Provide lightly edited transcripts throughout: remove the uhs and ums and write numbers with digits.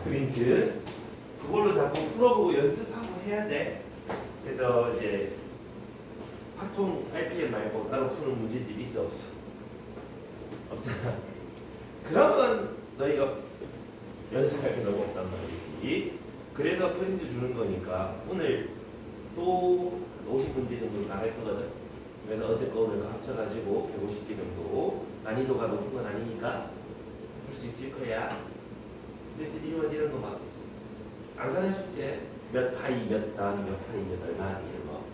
프린트. 그걸로 자꾸 풀어보고 연습하고 해야 돼. 그래서 이제 확통 RPM 말고 따로 푸는 문제집 있어 없어? 없잖아. 그러면 너희가 연습할 게 너무 없단 말이지. 그래서 프린트 주는 거니까 오늘 또 50문제 정도 나갈 거거든. 그래서 어제 거 오늘 합쳐가지고 150개 정도. 난이도가 높은 건 아니니까 할 수 있을 거야. 프린트 이런 거 막 앙산의 숙제 몇 파이 몇 더하기 몇 파이 몇 얼마 이런 거.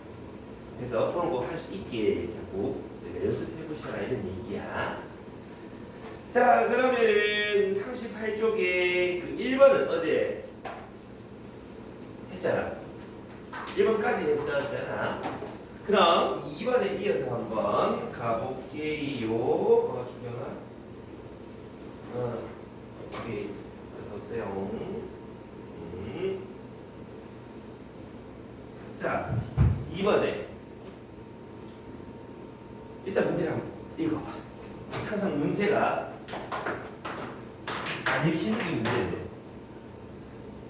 그래서 그런 거 할 수 있게 자꾸 연습해 보시라 이런 얘기야. 자, 그러면은 38쪽에 그 1번은 어제 했잖아. 1번까지 했었잖아. 그럼 2번에 이어서 한번 가볼게요. 주경아. 오케이. 어서오세요. 자, 2번에 일단 문제를 한번 읽어봐. 항상 문제가 안 읽히는 게 문제인데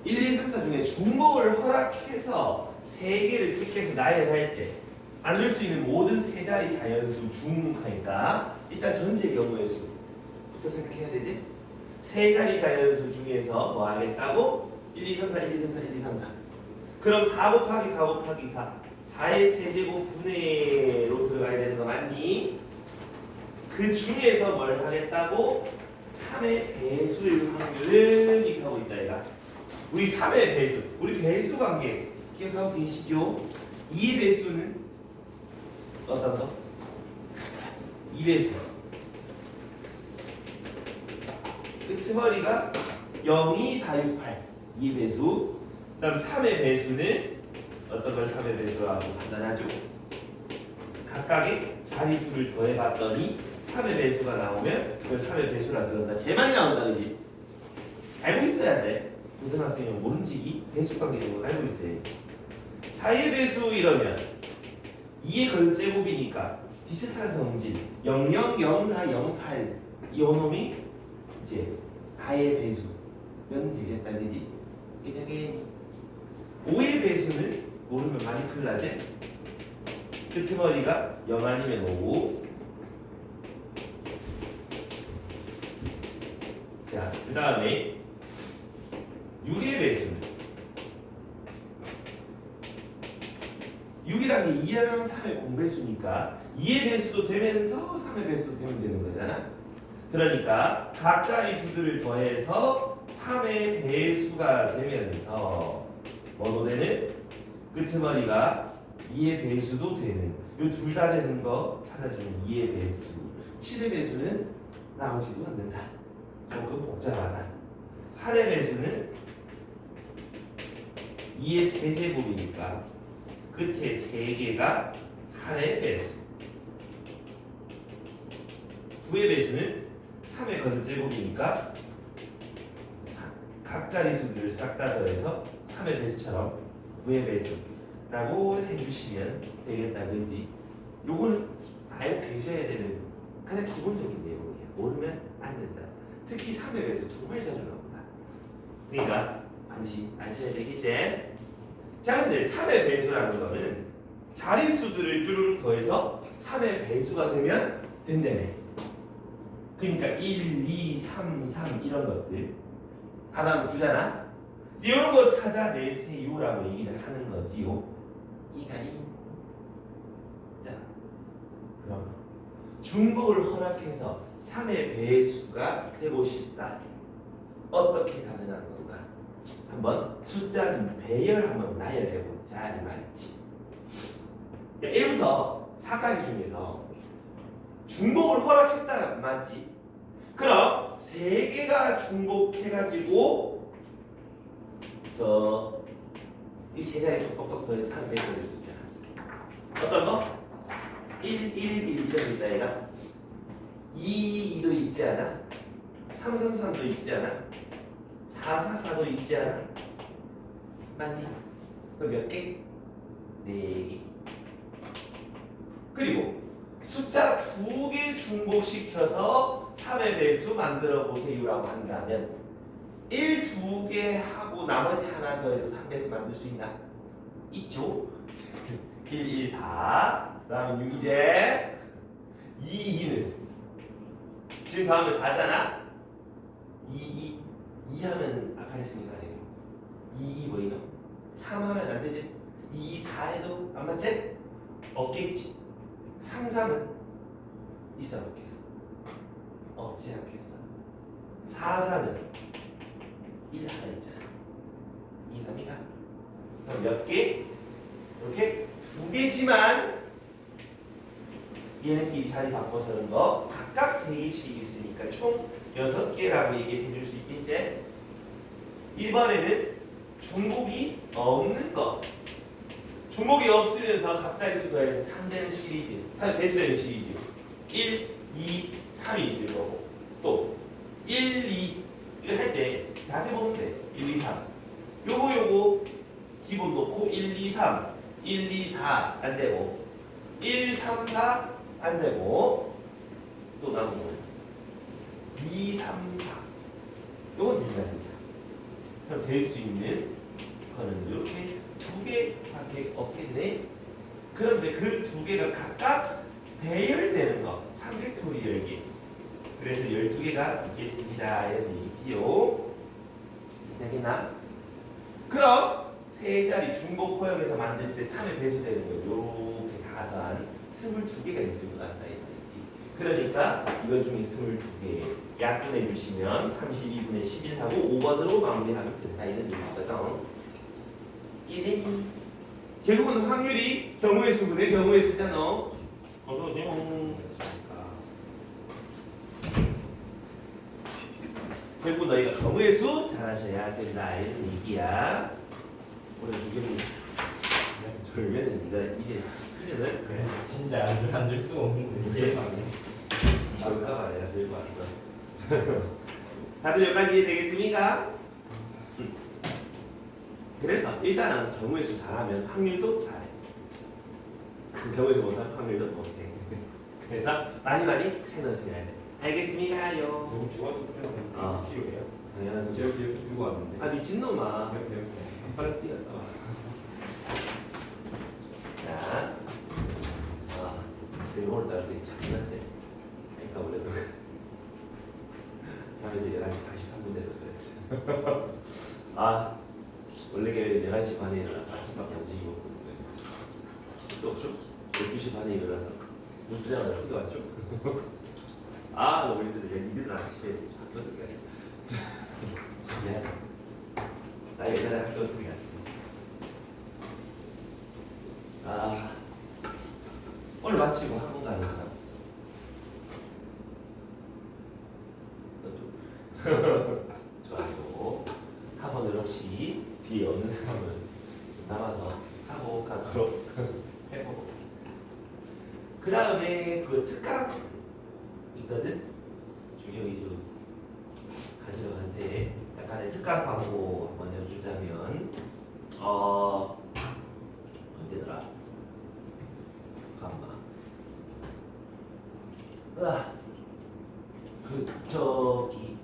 1, 2, 3, 4 중에 중복을 허락해서 3개를 택해서 나열할 때 안 줄 수 있는 모든 세 자리 자연수 중하니까 일단 전체 경우의 수부터 생각해야 되지? 세 자리 자연수 중에서 뭐 하겠다고? 1, 2, 3, 4, 1, 2, 3, 4, 1, 2, 3, 4 그럼 4 곱하기 4 곱하기 4 4의 세제곱 분의로 들어가야 되는 거 맞니? 그 중에서 뭘 하겠다고? 3의 배수일 확률을 기억하고 있다 얘가. 우리 3의 배수, 우리 배수 관계 기억하고 계시죠? 2의 배수는 어떤 거? 2배수 끄트머리가 0, 2, 4, 6, 8 2배수. 그 다음 3의 배수는 어떤 걸 3의 배수라고 판단하죠? 각각의 자리수를 더해봤더니 3의 배수가 나오면 그걸 3의 배수라 그런다. 제일 많이 나온다 그지? 알고 있어야 돼. 고등학생이면 모른지기 배수 관계 정도 알고 있어야지. 4의 배수 이러면 2의 거듭제곱이니까 비슷한 성질 00, 04, 08 이 놈이 이제 4의 배수면 되겠다 그지? 이제 5의 배수는 모르면 많이 큰일 나지? 끄트머리가 0 아니면 5. 자, 그 다음에 6의 배수는 6이란 게 2랑 3의 공배수니까 2의 배수도 되면서 3의 배수도 되면 되는 거잖아. 그러니까 각 자리수들을 더해서 3의 배수가 되면서 뭐도 되는? 끄트머리가 2의 배수도 되는 이 둘 다 되는 거 찾아주는 2의 배수. 7의 배수는 나오지도 않는다. 조금 복잡하다. 8의 배수는 2의 세제곱이니까 끝에 3개가 8의 배수. 9의 배수는 3의 거듭제곱이니까 각 자리수들을 싹 다 더해서 3의 배수처럼 9의 배수라고 해주시면 되겠다 그지? 요거는 알고 계셔야 되는 가장 기본적인 내용이야. 모르면 안 된다. 특히 3의 배수 정말 자주 나온다. 그러니까 반드시 아셔야 되겠지? 자, 근데 3의 배수라는 거는 자릿수들을 쭉 더해서 3의 배수가 되면 된다며. 그러니까 1, 2, 3, 3 이런 것들 하나면 9잖아? 이런 거 찾아내세요라고 얘기를 하는 거지요. 이가리. 자, 그럼 중복을 허락해서 3의 배수가 되고 싶다. 어떻게 가능한 건가? 한번 숫자는 배열 한번 나열해보자 이 말이지. 1부터 4까지 중에서 중복을 허락했다 맞지? 그럼 3개가 중복해가지고 이 세 자리 똑똑똑 더해서 3 배열될 수 있잖아. 어떤 거? 1, 1, 1 이런 있다 얘가 2, 2도 있지 않아? 3, 3, 3도 있지 않아? 4, 4, 4도 있지 않아? 맞니? 그럼 몇 개? 4개. 그리고 숫자 2개 중복시켜서 3의 배수 만들어 보세요라고 한다면 1 두 개 하고 나머지 하나 더해서 3배수 만들 수 있나? 있죠. 1, 1, 4. 그다음에 6 이제 2는 지금 더하면 4잖아. 2 하면 아까 했으니까 안 되고 2 뭐이노? 3 하면 안 되지. 2, 4 해도 안 맞지? 없겠지. 3, 3은 있어 없겠어? 없지 않겠어. 4, 4는 1 하나 있잖아. 2, 3이가 그럼 몇 개? 이렇게 두 개지만 얘네끼리 자리 바꿔서 하는 거 각각 3개씩 있으니까 총 6개라고 얘기해 줄 수 있겠지? 이번에는 중복이 없는 거. 중복이 없으면서 갑자기 더해서 3되는 시리즈, 3배수되는 시리즈 1, 2, 3이 있을 거고 또 1, 2 이거 할 때 다시 보면 돼. 1, 2, 3 요거 기본 놓고 1, 2, 3 1, 2, 4 안 되고 1, 3, 4 안 되고 또 남은 거 2, 3, 4 요건 된다는 거죠. 그럼 될 수 있는 거는 이렇게 두 개밖에 없겠네. 그런데 그 두 개가 각각 배열되는 거 3팩토리얼 열기. 그래서 12개가 있겠습니다. 이런 얘기지요. 되겠나? 그럼 세 자리 중복 허용해서 만들 때 3의 배수되는 거죠. 이렇게 다 더한 22개가 있을 것 같다. 이 말이지. 그러니까 이거 중에 22개 약분해 주시면 32분의 11하고 5번으로 마무리하면 된다. 이런 얘기거든. 이는 결국은 확률이 경우의 수분의 경우의 수잖아. 결국 너희가 경우의 수 잘하셔야 된다. 이런 얘기야. 오늘 주기는 절면은 네가 이게 그전을 그래 진짜 안줄 수 없는데 이게 이럴까봐 내가 들고 왔어. 다들 여기까지 이해되겠습니까? 그래서 일단은 경우의 수 잘하면 확률도 잘해. 그 경우의 수 못하면 확률도 못해. 그래서 많이 해놓으셔야 돼. 알겠습니까요? 지금 주어서 어. 필요해요? 당연하죠. 제가 뒤에 두고 왔는데 아 미친놈아. 이렇게 빨리 뛰었다 와. 자, 오늘따라 되게 착한데. 그러니까 원래도 잠에서 11시 43분 돼서 그랬어요. 아, 원래 계획 11시 반에 일어나서 아침밥 양식이 먹거든요. 또 없죠? 12시 반에 일어나서 눈 뜨자마자 뛰어 왔죠? 아, 너무 힘들다. 야, 니들은 아침에 학교 어떻게 하지? 미안해. 나 예전에 학교 어떻게 갔지? 아, 오늘 마치고 학원 가는 사람. 좋아요. 학원을 혹시 뒤에 없는 사람은 남아서 하고 가도록 해보고. 그 다음에 그 특강 있거든? 중경이 좀 가지러 간 새에 약간의 특강 광고 한번 해주자면 언제더라? 잠깐만. 그 저기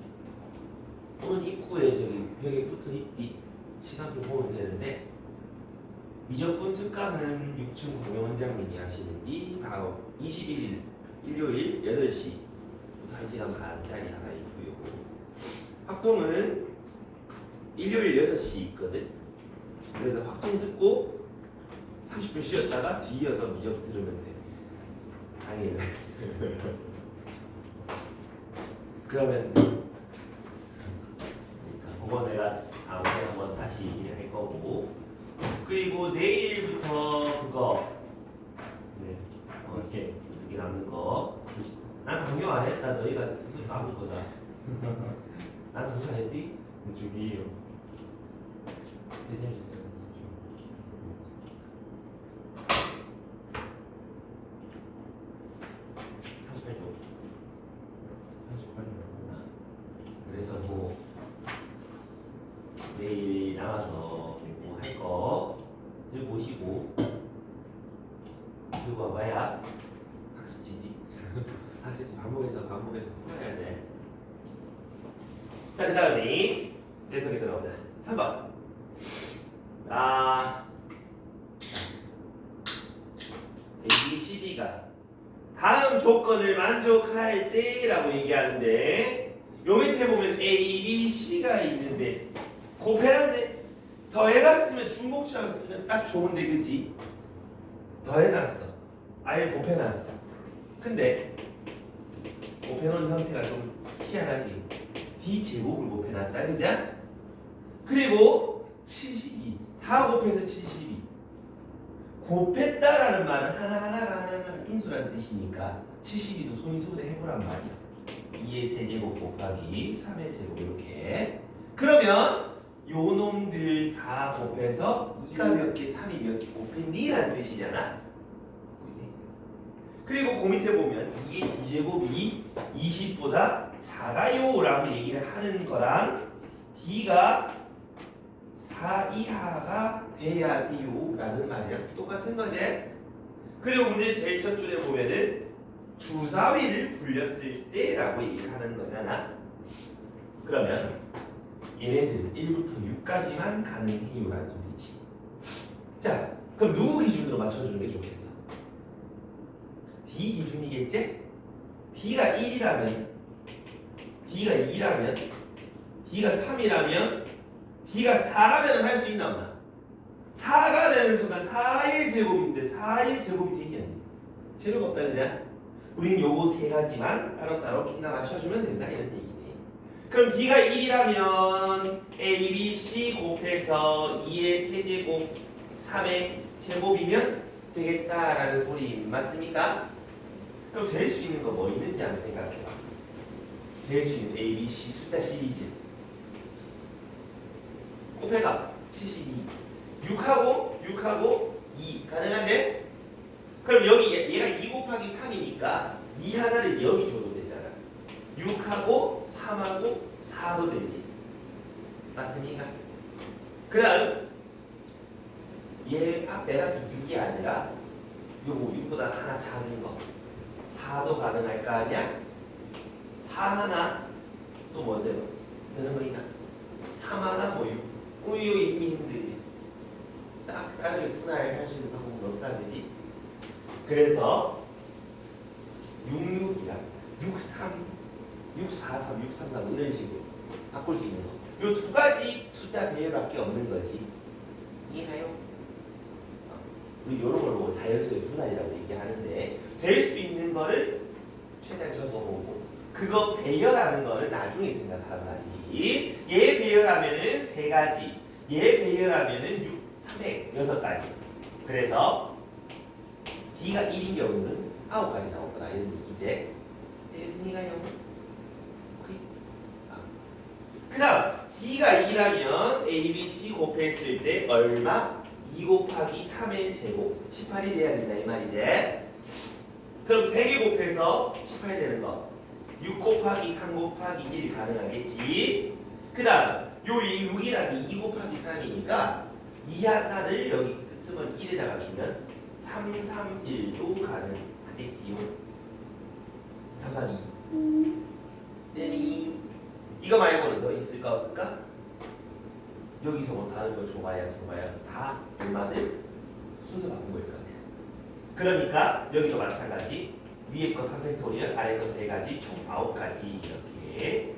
오늘 입구에 저기 벽에 붙어 있디 시간표 보면 되는데 미적분 특강은 6층 공영원장님이 하시는디 다음 21일 일요일 8시부터 1시간 반짜리 하나 있고요. 확통은 일요일 6시 있거든. 그래서 확통 듣고 30분 쉬었다가 뒤이어서 미적 들으면 돼. 당일. 그러면 그거 내가 다음에 한번 다시 얘기할 거고. 그리고 내일부터 그거 이렇게 늦게 남는 거. 난 강요 안 해. 나 너희가 스스로 남을 거다. 난 정신 안 했디? 이쪽이요. 대장이 그래서 뭐 내일 나와서 뭐 할 거 들고 오시고 들고 와봐야 학습지지. 학습지 반복해서 풀어야 돼. 자, 그 다음에 3번. ABCD가 다음 조건을 만족할 때라고 얘기하는데 요 밑에 보면 ABC가 있는데 곱해놨네. 더해놨으면 중복처럼 쓰면 딱 좋은데 그지? 더해놨어. 아예 곱해놨어. 근데 곱해놓은 형태가 좀 희한하게 D제곱을 곱해놨다 그죠? 그리고 72 다 곱해서 72 곱했다라는 말은 하나하나가 인수라는 뜻이니까 72도 소인수분해 해보란 말이야. 2의 세제곱 곱하기 3의 제곱 이렇게. 그러면 요 놈들 다 곱해서 2가 몇 개, 3이 몇 개 곱했니라는 뜻이잖아. 그지? 그리고 그 밑에 보면 2의 D제곱이 20보다 작아요라고 얘기를 하는 거랑 D가 4 이하가 돼야 돼요라는 말이랑 똑같은 거지. 그리고 문제 제일 첫 줄에 보면은 주사위를 굴렸을 때라고 얘기를 하는 거잖아. 그러면 얘네들 1부터 6까지만 가능해요라는 소리지. 자, 그럼 누구 기준으로 맞춰주는 게 좋겠어? D 기준이겠지? D가 1이라면 D가 2라면 D가 3이라면 D가 4라면 할 수 있나 없나? 4가 되는 순간 4의 제곱인데 4의 제곱이 되겠냐? 재료가 없다 그냥? 우린 요거 세 가지만 따로따로 기가 맞춰주면 된다 이런 얘기네. 그럼 D가 1이라면 A, B, C 곱해서 2의 세제곱 3의 제곱이면 되겠다라는 소리 맞습니까? 그럼 될 수 있는 거 뭐 있는지 한번 생각해봐. 될 수 있는 A, B, C 숫자 시리즈 곱해가 72 6하고 2 가능하지? 그럼 여기 얘가 2 곱하기 3이니까 2 하나를 여기 줘도 되잖아. 6하고 3하고 4도 되지. 맞습니까? 그 다음 얘 앞에가 6이 아니라 요거 6보다 하나 작은 거 4도 가능할 거 아니야? 4 하나 또 뭐 되는 거 있나? 3 하나 뭐 6 이거 이미 힘들지. 딱 나중에 분할할 수 있는 방법은 없다 그지? 그래서 66이랑 63, 643, 633 이런 식으로 바꿀 수 있는 거. 요 두 가지 숫자 배열밖에 없는 거지. 이해가요? 우리 요런 걸 보고 자연수의 분할이라고 얘기하는데 될 수 있는 거를 최대한 적어보고 그거 배열하는 거를 나중에 생각하란 말이지. 얘 배열하면은 세 가지, 얘 배열하면은 6, 306가지. 그래서 D가 1인 경우는 9가지 나오거나 이런 얘기지. 되겠습니까요? 그 다음 D가 2라면 A, B, C 곱했을 때 얼마? 2 곱하기 3의 제곱 18이 돼야 된다 이 말이지. 그럼 3개 곱해서 18이 되는 거 6 곱하기 3 곱하기 1 가능하겠지. 그 다음 요 6이라는 2 곱하기 3이니까 2 하나를 여기 끝으면 1에다가 주면 331도 가능하겠지요. 332 땡이. 이거 말고는 더 있을까 없을까? 여기서 뭐 다른 거 줘봐야 다 얼마든 순서 바꾼 거일 거 아니야. 그러니까 여기도 마찬가지. 위에 거 3팩토리얼, 아래 거 3가지, 총 9가지 이렇게.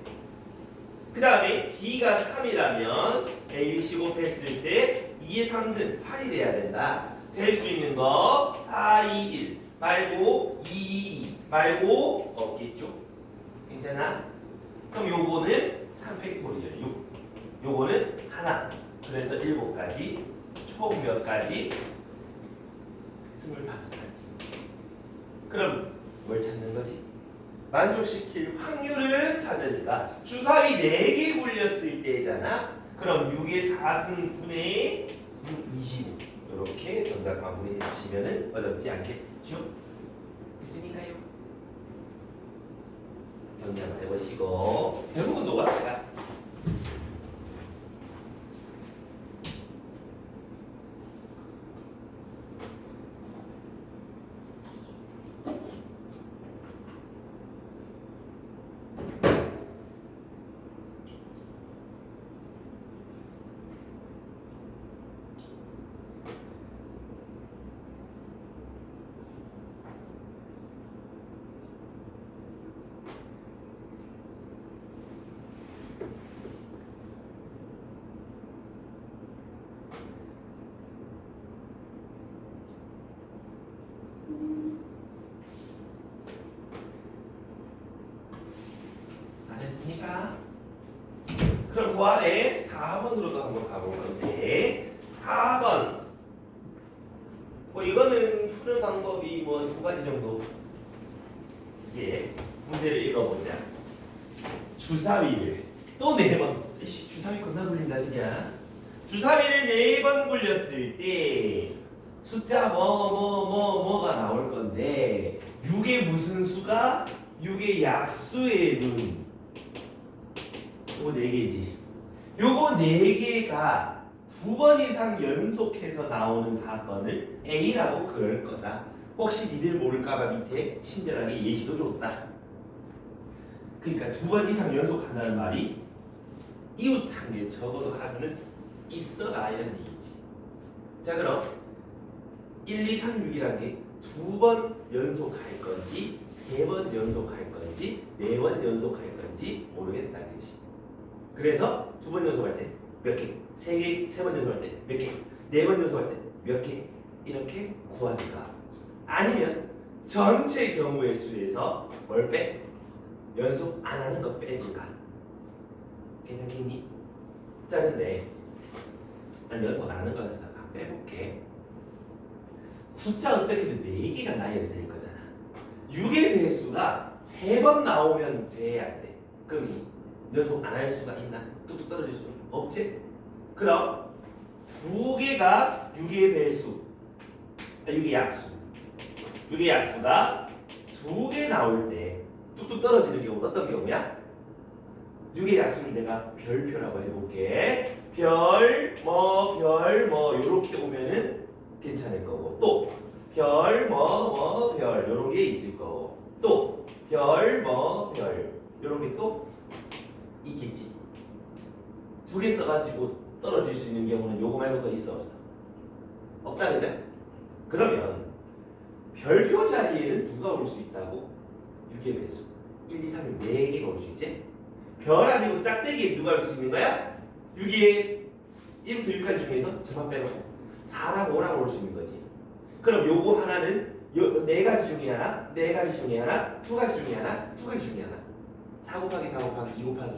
그 다음에 D가 3이라면 A, B, C 곱했을 때 2의 3승 8이 돼야 된다. 될 수 있는 거 4, 2, 1 말고 2, 2 말고 없겠죠? 괜찮아? 그럼 요거는 3팩토리얼 6 요거는 하나. 그래서 7가지 총 몇 가지? 25가지. 그럼 뭘 찾는 거지? 만족시킬 확률을 찾으니까 주사위 4개 굴렸을 때잖아. 그럼 6의 4승분의 25 이렇게 정답 마무리해 주시면 어렵지 않겠죠? 됐습니까요? 정리 한번 해보시고 결국은 녹았어요. 그럼 그 안에 4번으로도 한번 가볼 건데 4번 뭐 이거는 푸는 방법이 뭐 두 가지 정도. 이제 문제를 읽어보자. 주사위를 또 4번. 주사위 겁나 굴린다 그냥. 주사위를 4번 굴렸을 때 숫자 뭐가 나올 건데 6의 무슨 수가 6의 약수의 눈. 요거 4개지. 요거 4개가 2번 이상 연속해서 나오는 사건을 A라고 그럴 거다. 혹시 니들 모를까봐 밑에 친절하게 예시도 줬다. 그러니까 2번 이상 연속한다는 말이 이웃한게 적어도 하나는 있어라 이런 얘기지. 자 그럼 1, 2, 3, 6이란 게 2번 연속할 건지 3번 연속할 건지 4번 연속할 건지 모르겠다 그치? 그래서 2번 연속할 때 몇 개? 3번 연속할 때 몇 개? 4번 연속할 때 몇 개? 이렇게 구하든가 아니면 전체 경우의 수에서 뭘 빼? 연속 안 하는 거 빼든가. 괜찮겠니? 자 근데 난 연속 안 하는 거에서 빼볼게. 숫자 어떻게든 4개가 나야 될 거잖아. 6의 배수가 3번 나오면 돼야 돼. 그럼 연속 안 할 수가 있나? 뚝뚝 떨어질 수 없지? 그럼 2개가 6의 배수 6의 약수 6의 약수가 2개 나올 때 뚝뚝 떨어지는 경우는 어떤 경우야? 6의 약수를 내가 별표라고 해볼게. 별 뭐 요렇게 오면은 괜찮을 거고 또 별 별 요런 게 있을 거고 또 별 요런 게 또 있겠지. 2개 써가지고 떨어질 수 있는 경우는 요거 말고 더 있어 없어? 없다 그죠? 그러면 별표 자리에는 누가 올 수 있다고? 6의 배수 1, 2, 3이 4개가 올 수 있지? 별 아니고 짝대기에 누가 올 수 있는 거야? 6의 1부터 6까지 중에서 저만 빼놓고 4랑 5랑 올 수 있는 거지. 그럼 요거 하나는 4가지 중에 하나, 4가지 중에 하나, 2가지 중에 하나, 2가지 중에 하나. 4 곱하기 4 곱하기 2 곱하기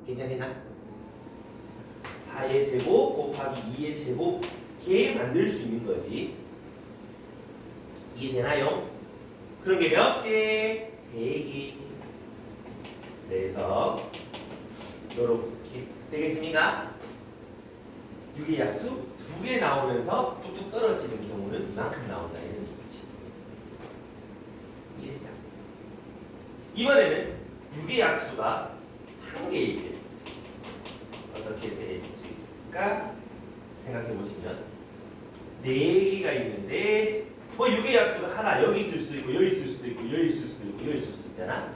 2 괜찮겠나? 4의 제곱 곱하기 2의 제곱 이렇게 만들 수 있는 거지. 이해되나요? 그런 게 몇 개? 3개. 그래서 요렇게 되겠습니까? 6의 약수 2개 나오면서 뚝뚝 떨어지는 경우는 이만큼 나온다 이런 얘기지. 이해됐죠? 이번에는 6의 약수가 1개일 때 어떻게 될 수 있을까? 생각해 보시면 4개가 있는데 뭐 6의 약수가 하나 여기 있을 수도 있고 여기 있을 수도 있고 여기 있을 수도 있고 여기 있을 수도 있잖아.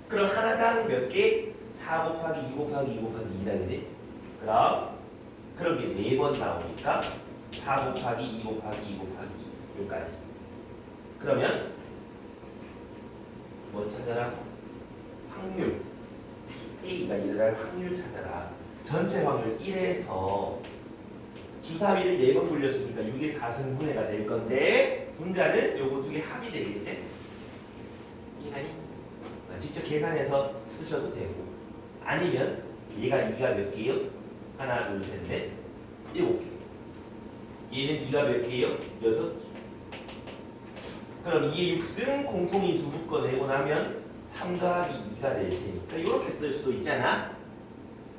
그럼 하나당 몇 개? 4 곱하기 2 곱하기 2 곱하기 2다 그지? 그런 게 4번 나오니까 4 곱하기 2 곱하기 2 곱하기 2 여기까지. 그러면 뭐 찾아라? 확률 A가 일어날 확률 찾아라. 전체 확률 1에서 주사위를 4번 굴렸으니까 6의 4승분해가 될 건데 분자는 요거 2개 합이 되겠지? 이해가니? 직접 계산해서 쓰셔도 되고 아니면 얘가 2가 몇 개요? 하나, 둘, 셋, 넷, 7개. 얘는 2가 몇 개요? 6개. 그럼 2의 6승 공통인수 묶어내고 나면 3 더하기 2가 될 테니까 이렇게 쓸 수도 있잖아.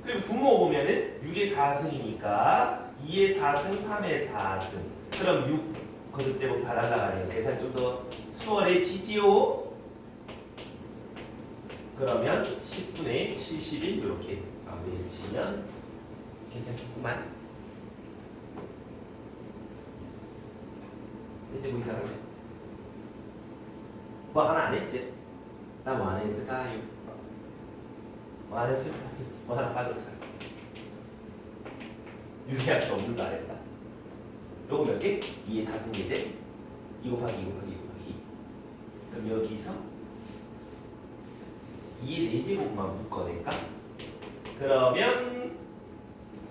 그리고 분모 보면은 6의 4승이니까 2의 4승, 3의 4승. 그럼 6 거듭제곱 다 날라가네요. 계산 좀 더 수월해지지요. 그러면 10분의 71 이렇게 마무리해 주시면 괜찮겠구만. 이때 뭐 이상하네. 뭐 하나 안 했지? 나 뭐 하나 했을까요? 뭐 하나 했을까? 뭐 하나 빠졌어. 유리할 수 없는 거 안 했다. 요거 몇 개? 2의 4승계제 2 곱하기 2 곱하기 2 곱하기 2. 그럼 여기서 2의 4제곱만 묶어낼까? 그러면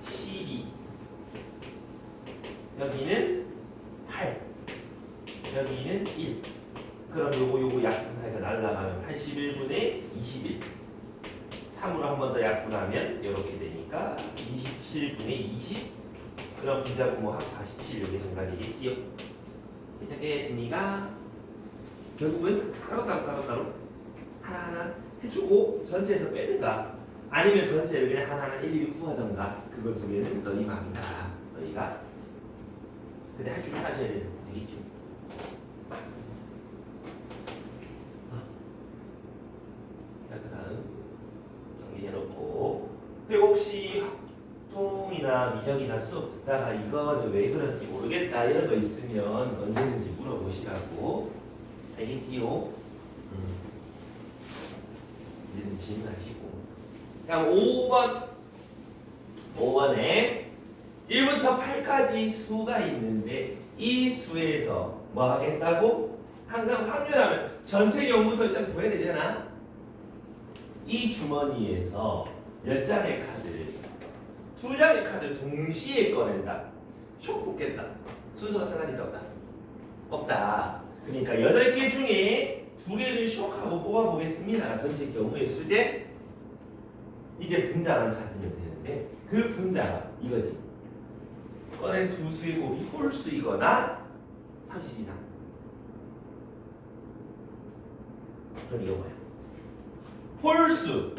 12 여기는 8 여기는 1 그럼 요거 약분하니까 날라가면 81분의 21 3으로 한 번 더 약분하면 이렇게 되니까 27분의 20. 그럼 분자 분모합 47 이렇게 정답이겠지요. 이렇게 했으니까 결국은 따로 하나하나 해주고 전체에서 빼든가 아니면 전체를 그냥 하나하나 일일이 구하던가 그걸 두 개는 너희 맘이다. 너희가 근데 할 줄 아셔야 되는 얘기죠. 자, 그 다음 정리해놓고 그리고 혹시 통이나 미적이나 수업 듣다가 이거는 왜 그런지 모르겠다 이런 거 있으면 언제든지 물어보시라고. 알겠지요? 이제는 질문하시고. 그냥 5번에 1부터 8까지 수가 있는데 이 수에서 뭐 하겠다고? 항상 확률하면 전체 경우부터 일단 구해야 되잖아. 이 주머니에서 몇 장의 카드를 두 장의 카드를 동시에 꺼낸다. 슉 뽑겠다. 순서가 사라지다 없다? 없다. 그러니까 8개 중에 2개를 슉 하고 뽑아보겠습니다. 전체 경우의 수제. 이제 분자만 찾으면 되는데 그 분자가 이거지. 꺼낸 두 수의 곱이 홀수이거나 30 이상. 그럼 이거 뭐야? 홀수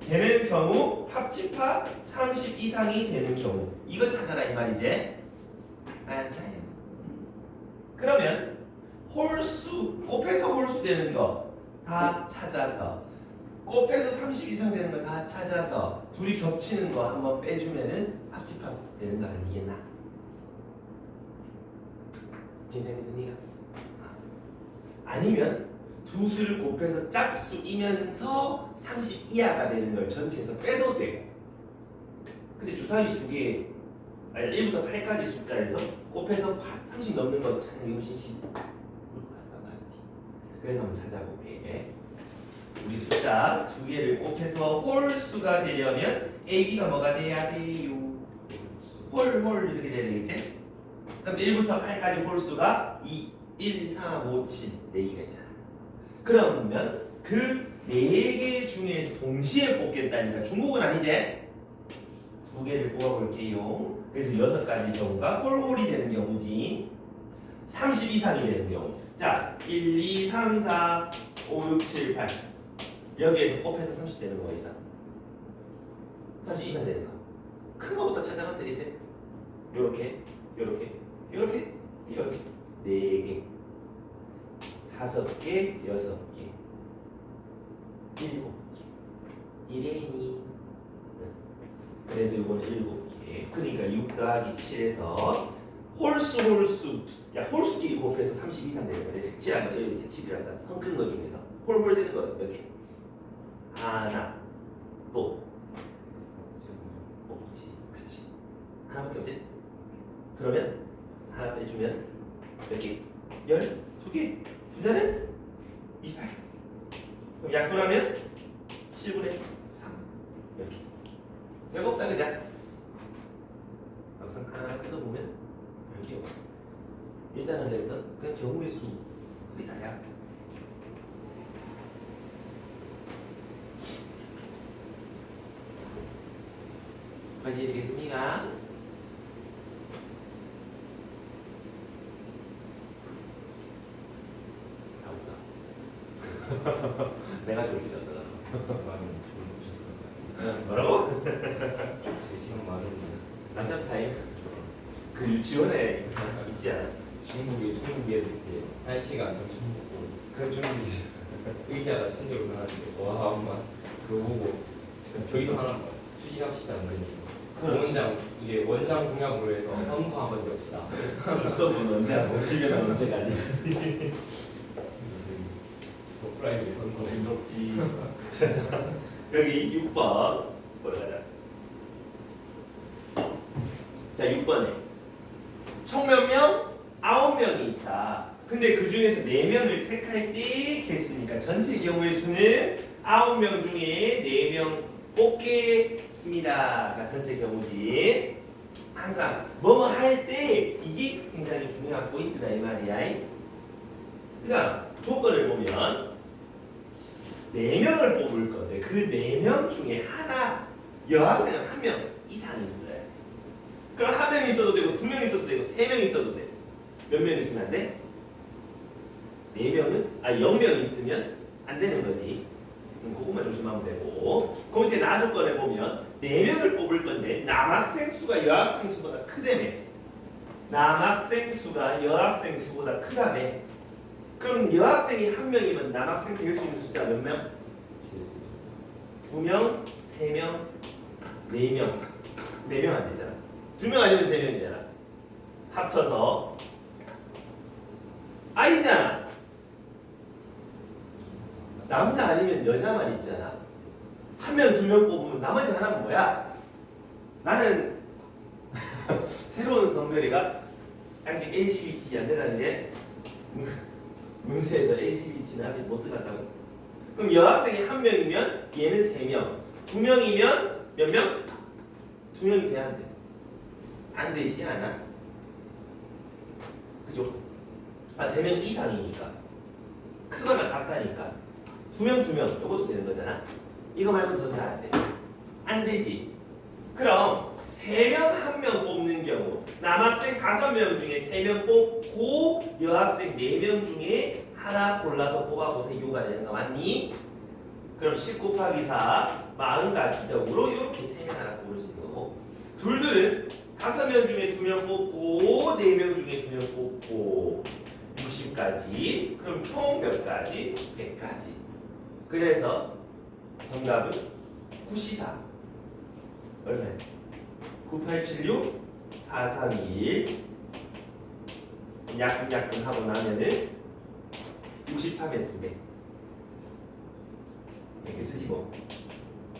되는 경우 합집합 30 이상이 되는 경우 이거 찾아라 이 말이지. 맞나요? 그러면 홀수 곱해서 홀수 되는 거 다 찾아서 곱해서 30 이상 되는 거 다 찾아서 둘이 겹치는 거 한번 빼주면은 합집합 되는 거 아니겠나? 괜찮겠습니까? 아니면 두 수를 곱해서 짝수이면서 30 이하가 되는 걸 전체에서 빼도 되고. 근데 주사위 두 개, 아니 1부터 8까지 숫자에서 곱해서 30 넘는 거 찾는 게 훨씬 쉽고 같단 말이지. 그래서 한번 찾아볼게. 우리 숫자 두 개를 곱해서 홀수가 되려면 A, B가 뭐가 돼야 돼요? 홀 이렇게 돼야 되겠지? 그럼 1부터 8까지 홀수가 2, 1, 3, 5, 7, 4개가 있잖아. 그러면 그 4개 중에서 동시에 뽑겠다니까 중국은 아니지? 두 개를 뽑아볼게요. 그래서 6가지 경우가 홀홀이 되는 경우지. 30 이상이 되는 경우. 자, 1, 2, 3, 4, 5, 6, 7, 8 여기에서 곱해서 30 되는 거가 있어. 30 이상 되는 거. 큰 거부터 찾아가면 되겠지? 요렇게 4개 5개, 6개, 7개. 이래니. 그래서 이거는 7개. 그러니까 6 더하기 7에서 홀수. 야, 홀수끼리 곱해서 30 이상 되는 거네. 색칠한 거, 여기 색칠이란다. 성 큰 거 중에서. 홀 되는 거 몇 개? 하나. 또. 없지. 그치. 하나밖에 없지? 그러면 하나 빼주면 몇 개? 12개. 분자는 28. 그럼 약분하면 7분의 3 이렇게. 별거 없다 그냥. 막상 하나 뜯어보면 별게 없어. 일단은 그냥 경우의 수 그게 다야. 까지 되겠습니까? 내가 졸리다. 뭐라고? 제 시간 많은데 남자 타임 그 유치원에 있지 않아? 중국에 이렇게 1시간 점심 먹고 그건 준비지. 의자가 천대로 나왔는데 와 엄마 그거 보고 저희도 하나 추진합시다 안 되니까 원장 이게 원장 공약으로 해서 선거 한번 엽시다. 수업은 언제 하고 집에는 언제 가니? 오프라인에 선거 무섭지. 여기 6번 보여가자. 자 6번에 총 몇 명? 9명이 있다. 근데 그 중에서 4명을 택할 때 했으니까 전체 경우의 수는 9명 중에 4명 뽑겠습니다가 전체 경우지. 항상 뭐뭐 할 때 이게 굉장히 중요한 포인트다 이 말이야. 그다음 조건을 보면 4명을 뽑을 건데 그 4명 중에 하나 여학생은 1명 이상이 있어요. 그럼 1명 있어도 되고 2명 있어도 되고 3명 있어도 돼. 몇 명 있으면 안 돼? 0명 있으면 안 되는 거지. 그것만 조심하면 되고. 그 밑에 나 조건에 보면 4명을 뽑을 건데 남학생 수가 여학생 수보다 크다며. 남학생 수가 여학생 수보다 크다며. 그럼 여학생이 1명이면 남학생 될 수 있는 숫자 몇 명? 2명, 3명, 4명. 4명 안 되잖아. 2명 아니면 3명이잖아. 합쳐서 아니잖아. 남자 아니면 여자만 있잖아. 1명, 2명 뽑으면 나머지 하나는 뭐야? 나는 새로운 성별이가 아직 LGBT 안 되다는 게 문제에서 LGBT는 아직 못 들어갔다고. 그럼 여학생이 1명이면 얘는 3명, 2명이면 몇 명? 2명이 돼야 안 돼. 안 되지 않아? 그죠? 3명 이상이니까. 크거나 같다니까. 2명, 2명 요것도 되는 거잖아. 이거 말고 더 잘 안 돼. 안 되지. 그럼 3명 1명 뽑는 경우 남학생 5명 중에 3명 뽑고 여학생 4명 중에 하나 골라서 뽑아보세요. 이유가 되는 거 맞니? 그럼 10 곱하기 4 40가 기적으로 이렇게 3명 하나 뽑을 수 있는 거고, 둘들은 5명 중에 2명 뽑고 4명 중에 2명 뽑고 60까지. 그럼 총 몇 가지? 100가지. 그래서 정답은 9C4 얼마야? 9876 431 약분 하고 나면은 63에 2배 이렇게 쓰지 뭐.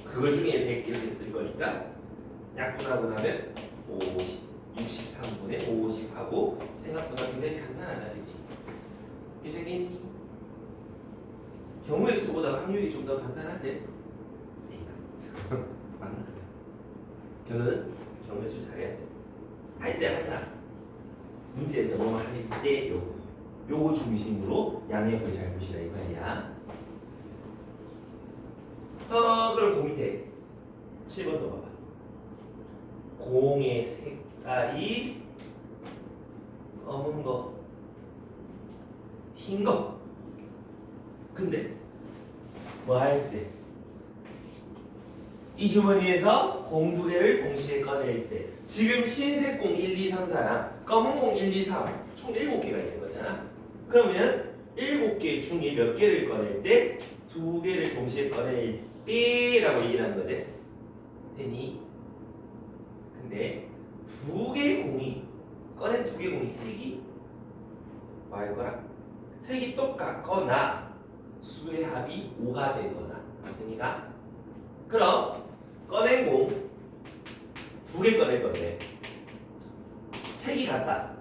그걸 중에 100 이렇게 쓸 거니까 약분하고 나면 50 63분의 50 하고 생각보다 굉장히 간단하다. 그지? 이게 되겠니? 경우의 수보다 확률이 좀 더 간단하지? 맞나? 저는 경우의 수 잘해야 돼. 할 때 하자. 문제에서 뭐 할 때 요거 중심으로 양옆을 잘 보시라 이 말이야. 그럼 그 밑에 7번도 봐봐. 공의 색깔이 검은 거, 흰 거. 근데 뭐 할 때? 이 주머니에서 공 2개를 동시에 꺼낼 때 지금 흰색 공 1, 2, 3, 4랑 검은 공 1, 2, 3 총 7개가 있는 거잖아. 그러면 7개 중에 몇 개를 꺼낼 때? 2개를 동시에 꺼낼 때라고 얘기하는 거지. 되니? 근데 2개의 공이 꺼낸 2개의 공이 색이 뭐 할 거라? 색이 똑같거나 수의 합이 5가 되거나. 맞습니까? 그럼 꺼낸 공 2개 꺼낼 건데 색이 같다.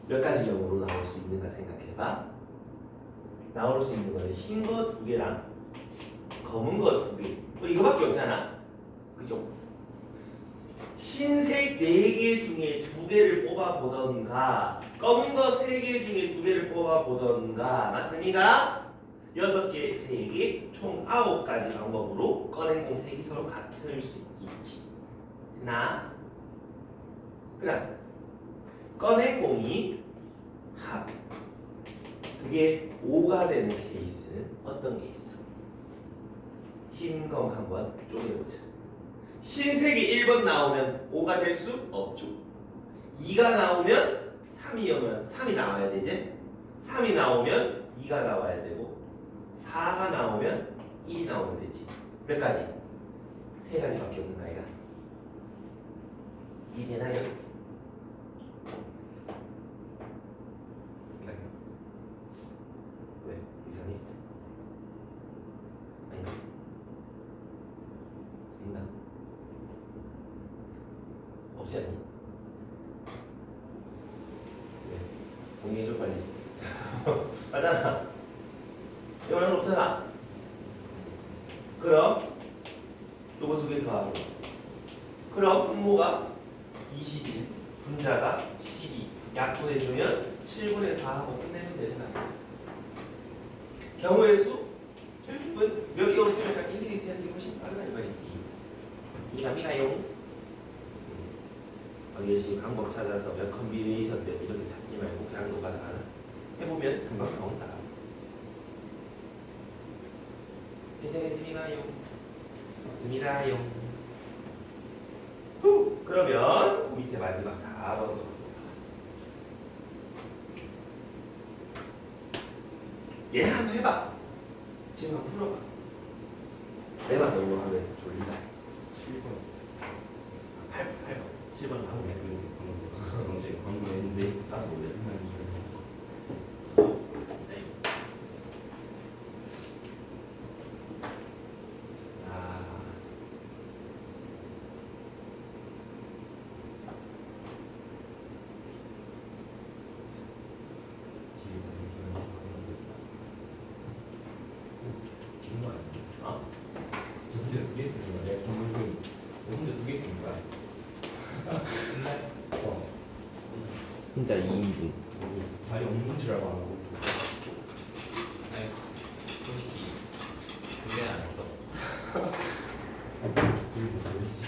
몇 가지 경우로 나올 수 있는가 생각해봐. 나올 수 있는 거는 흰 거 2개랑 검은 거 2개. 뭐 이거밖에 없잖아. 그죠? 흰색 4개 중에 2개를 뽑아보던가 검은 거 3개 중에 2개를 뽑아보던가. 맞습니까? 6개, 3개, 총 9가지 방법으로 꺼낸 공 3개 서로 같을 수 있지. 하나. 그 다음 꺼낸 공이 합. 그게 5가 되는 케이스는 어떤 게 있어? 흰 검 한번 쪼개보자. 흰색이 1번 나오면 5가 될 수 없죠. 2가 나오면 3이 나와야 되지. 3이 나오면 2가 나와야 되고 4가 나오면 1이 나오면 되지. 몇 가지? 3가지밖에 없는 거 아이가? 이해되나요? 왜? 이상해? 아닌가? 있나? 없지 않니? 왜? 공유해줘 빨리. 맞잖아. 이거 말고 없잖아. 그럼 요거 2개 더하고 그럼 분모가 21, 분자가 12 약분해주면 7분의 4 하고 끝내면 되는 거야. 경우의 수 결국은 몇 개 없으면 일일이 세는 게 훨씬 빠르다 이 말이지. 이해갑니까요? 예시 방법 찾아서 몇 컨비네이션들 이렇게 찾지 말고 그냥 너가 다 해보면 금방 나온다. 괜찮으십니까요? 맞습니다요. 그러면 그 밑에 마지막 4번으로 얘 한번 해봐. 지금 한번 풀어봐. 내가 너무 하면 졸린다. 7번 8번 7번 하고 해. 방금 언제 공부했는데 나도 몰래 뒤에서 이런 거 있었어. 이거 아니야? 저 혼자 2개 쓰는 거야. 내가 김물근 혼자 2개 쓰는 거야. 정말? 혼자 2인분. 말이 없는 줄 알고 안 하고 있어. 아니, 솔직히 두 개는 안 했어. 그리고 뭐지?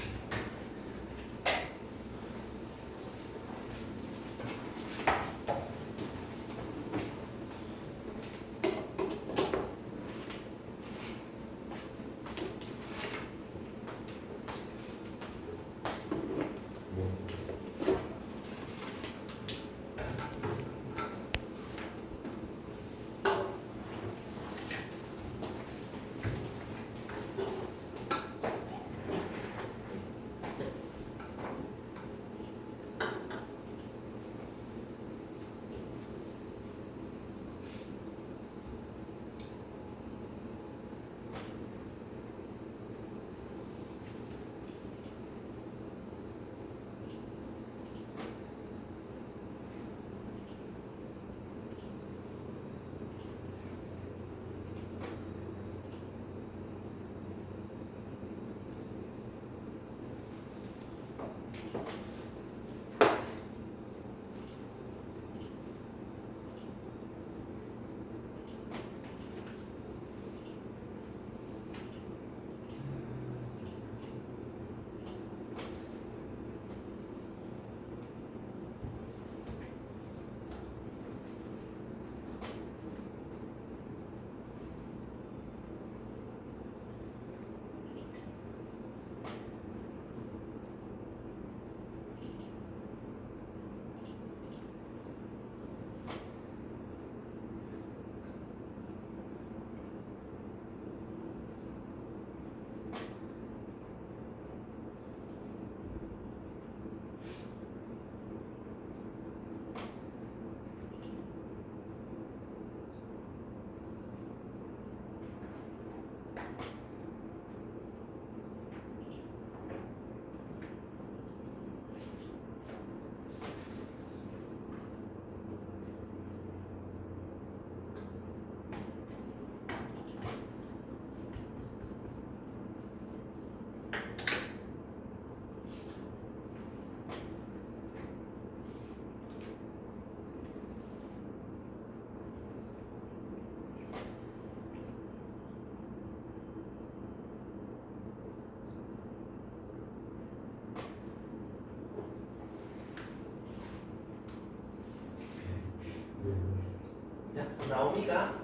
나옵니까?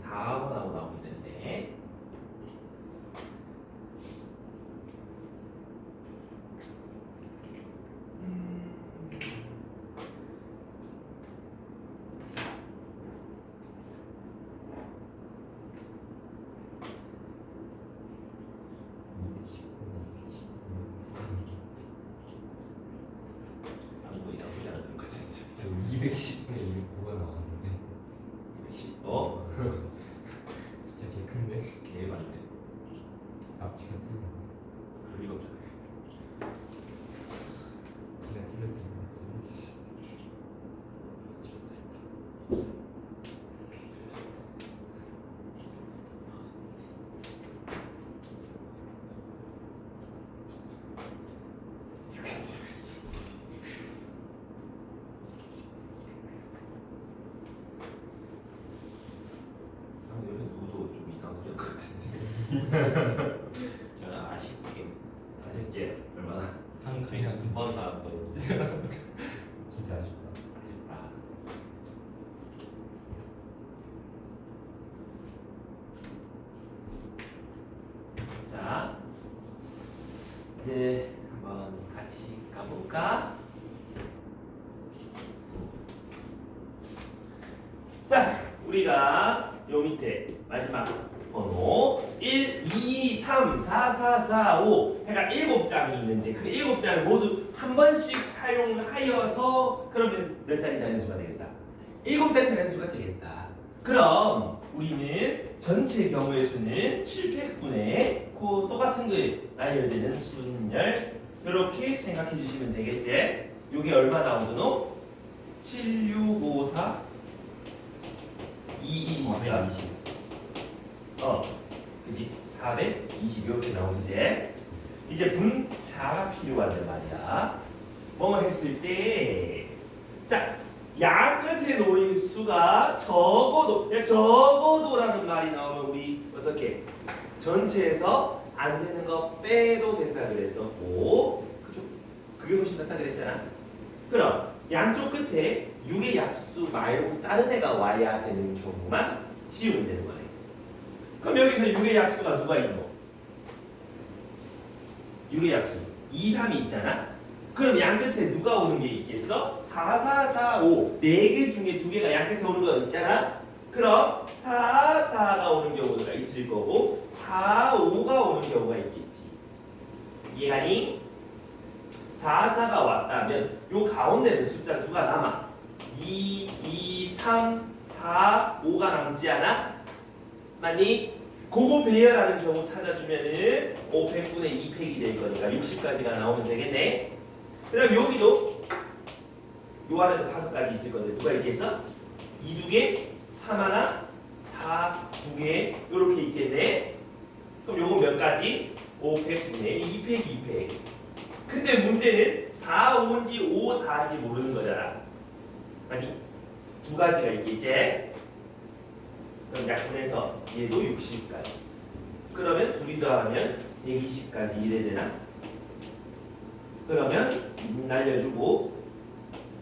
4번하고 나오면 되는데 방금 이장 소리 안 들은 것 같은데 210분의 1 뭐야? 저는 아쉽게 아쉽게 얼마나 한 그냥 두번 나왔거든요. 진짜 아쉽다. 아쉽다. 자, 이제 한번 같이 까볼까? 자, 우리가 요 밑에 마지막 번호 1, 2, 3, 4, 4, 4, 5 해가 7장이 있는데 그 7장을 모두 한 번씩 사용하여서 그러면 몇 자리 자연수가 되겠다? 7자리 자연수가 되겠다. 그럼 우리는 전체 경우의 수는 700분의 그 똑같은 거에 나열되는 수순열 이렇게 생각해 주시면 되겠지? 요게 얼마 나오노? 7, 6, 5, 4 220 그지? 420 이렇게 나오지. 이제 분자가 필요하단 말이야. 뭐뭐 했을 때, 자, 양 끝에 놓인 수가 적어도라는 말이 나오면 우리 어떻게 전체에서 안 되는 거 빼도 된다 그랬었고, 그죠? 그게 훨씬 낫다 그랬잖아. 그럼 양쪽 끝에 6의 약수 말고 다른 애가 와야 되는 경우만 지우면 되는 거네. 그럼 여기서 6의 약수가 누가 있노? 6의 약수 2, 3이 있잖아. 그럼 양 끝에 누가 오는 게 있겠어? 4, 4, 4, 5 4개 중에 2개가 양 끝에 오는 거 있잖아. 그럼 4, 4가 오는 경우가 있을 거고 4, 5가 오는 경우가 있겠지. 이해가니? 4, 4가 왔다면 요 가운데는 숫자 누가 남아? 2, 2, 3, 4, 5가 남지 않아? 맞니? 그거 배열하는 경우 찾아주면은 500분의 2팩이 될 거니까 60까지가 나오면 되겠네. 그 다음 여기도 요 안에도 5가지 있을 건데 누가 있겠어? 2, 2개, 3 하나, 4, 2개 이렇게 있겠네. 그럼 요거 몇 가지? 500분의 2팩, 2팩. 근데 문제는 4, 5인지 5, 4인지 모르는 거잖아. 아니 2가지가 있겠지? 그럼 약분해서 얘도 60까지. 그러면 둘이 더하면 120까지 이래 되나? 그러면 날려주고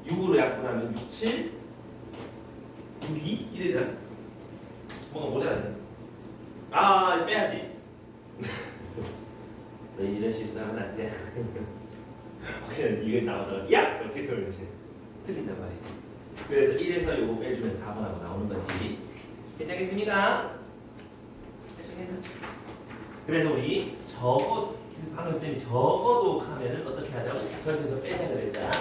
6으로 약분하면 6, 7, 6, 2 이래 되나? 뭔가 모자라네. 아 이거 빼야지. 너 이런 실수하면 안 돼. 혹시나 이거 나오다가 야! 어떻게 그러지? 틀린단 말이지. 그래서 1에서 요거 빼주면 4번하고 나오는 거지. 괜찮겠습니까? 괜찮겠나? 그래서 우리 방금 쌤이 적어도 하면은 어떻게 하자고? 전체에서 빼자 그랬잖아.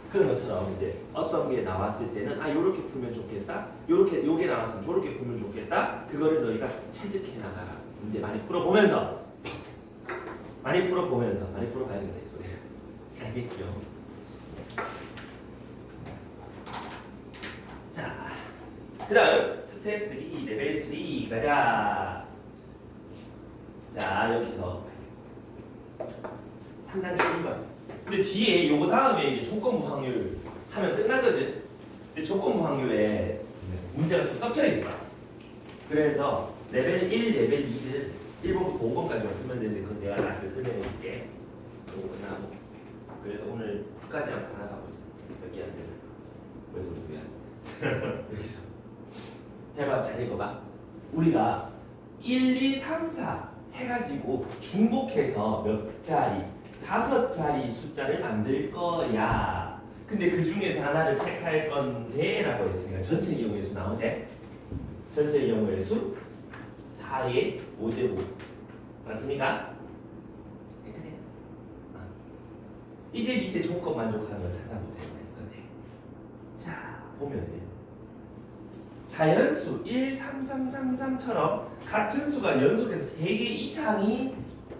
그런 것처럼 이제 어떤 게 나왔을 때는 아 요렇게 풀면 좋겠다. 요게 나왔으면 저렇게 풀면 좋겠다. 그거를 너희가 체득해 나가라. 문제 많이 풀어보면서 많이 풀어봐야 되겠다 이 소리. 알겠죠? 자, 그 다음 스텝 3, 레벨 3 가자. 자, 여기서 3단계 1번. 근데 뒤에 요거 다음에 이제 조건부 확률 하면 끝나거든. 근데 조건부 확률에 문제가 좀 섞여 있어. 그래서 레벨 1, 레벨 2는 1번부터 5번까지만 쓰면 되는데 그건 내가 나중에 설명해 줄게. 요거 끝나고. 그래서 오늘 끝까지 한번 다 나가보자. 몇 개 안 되나? 왜 소리야? 여기서. 잘 읽어봐. 우리가 1, 2, 3, 4 해가지고 중복해서 몇 자리, 5자리 숫자를 만들 거야. 근데 그 중에서 하나를 택할 건데 라고 했으니까 전체 경우의 수 나오지? 전체 경우의 수 4의 5제곱 맞습니까? 괜찮아요? 이제 밑에 조건 만족하는 걸 찾아보자. 자, 보면은 자연수 1, 3, 3, 3, 3처럼 같은 수가 연속해서 3개 이상이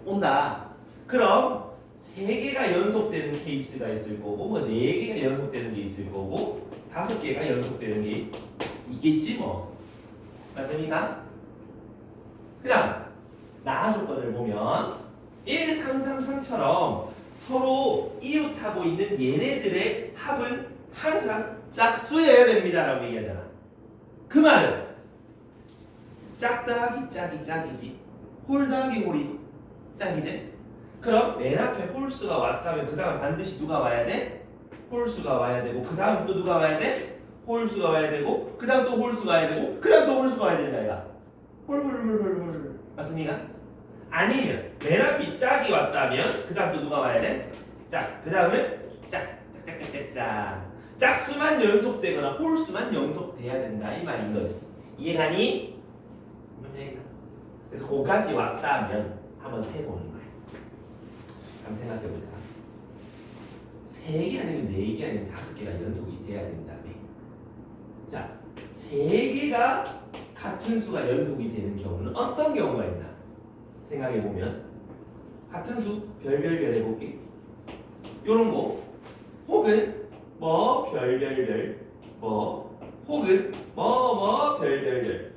온다. 그럼 3개가 연속되는 케이스가 있을 거고 뭐 4개가 연속되는 게 있을 거고 5개가 연속되는 게 있겠지 뭐. 맞습니까? 그 다음 나아 조건을 보면 1, 3, 3, 3처럼 서로 이웃하고 있는 얘네들의 합은 항상 짝수여야 됩니다 라고 얘기하잖아. 그 말은 짝 더하기 짝이 짝이지 홀 더하기 홀이 짝이지? 그럼 맨 앞에 홀수가 왔다면 그 다음 반드시 누가 와야 돼? 홀수가 와야 되고 그 다음 또 누가 와야 돼? 홀수가 와야 되고 그 다음 또 홀수가 와야 되고 그 다음 또 홀수가 와야 되는 거야. 홀홀홀홀홀 맞습니까? 아니면 맨 앞이 짝이 왔다면 그 다음 또 누가 와야 돼? 짝. 그 다음은 짝짝짝짝짝짝. 짝수만 연속되거나 홀수만 연속돼야 된다 이 말인 거지. 이해가니? 문제있나? 그래서 거기까지 왔다면 한번 세보는 거야. 한번 생각해보자. 3개 아니면 4개 아니면 5개가 연속이 돼야 된다며. 자, 3개가 같은 수가 연속이 되는 경우는 어떤 경우가 있나? 생각해보면 같은 수 별별별 해볼게. 요런 거 혹은 뭐 별별별 뭐 혹은 뭐 별별별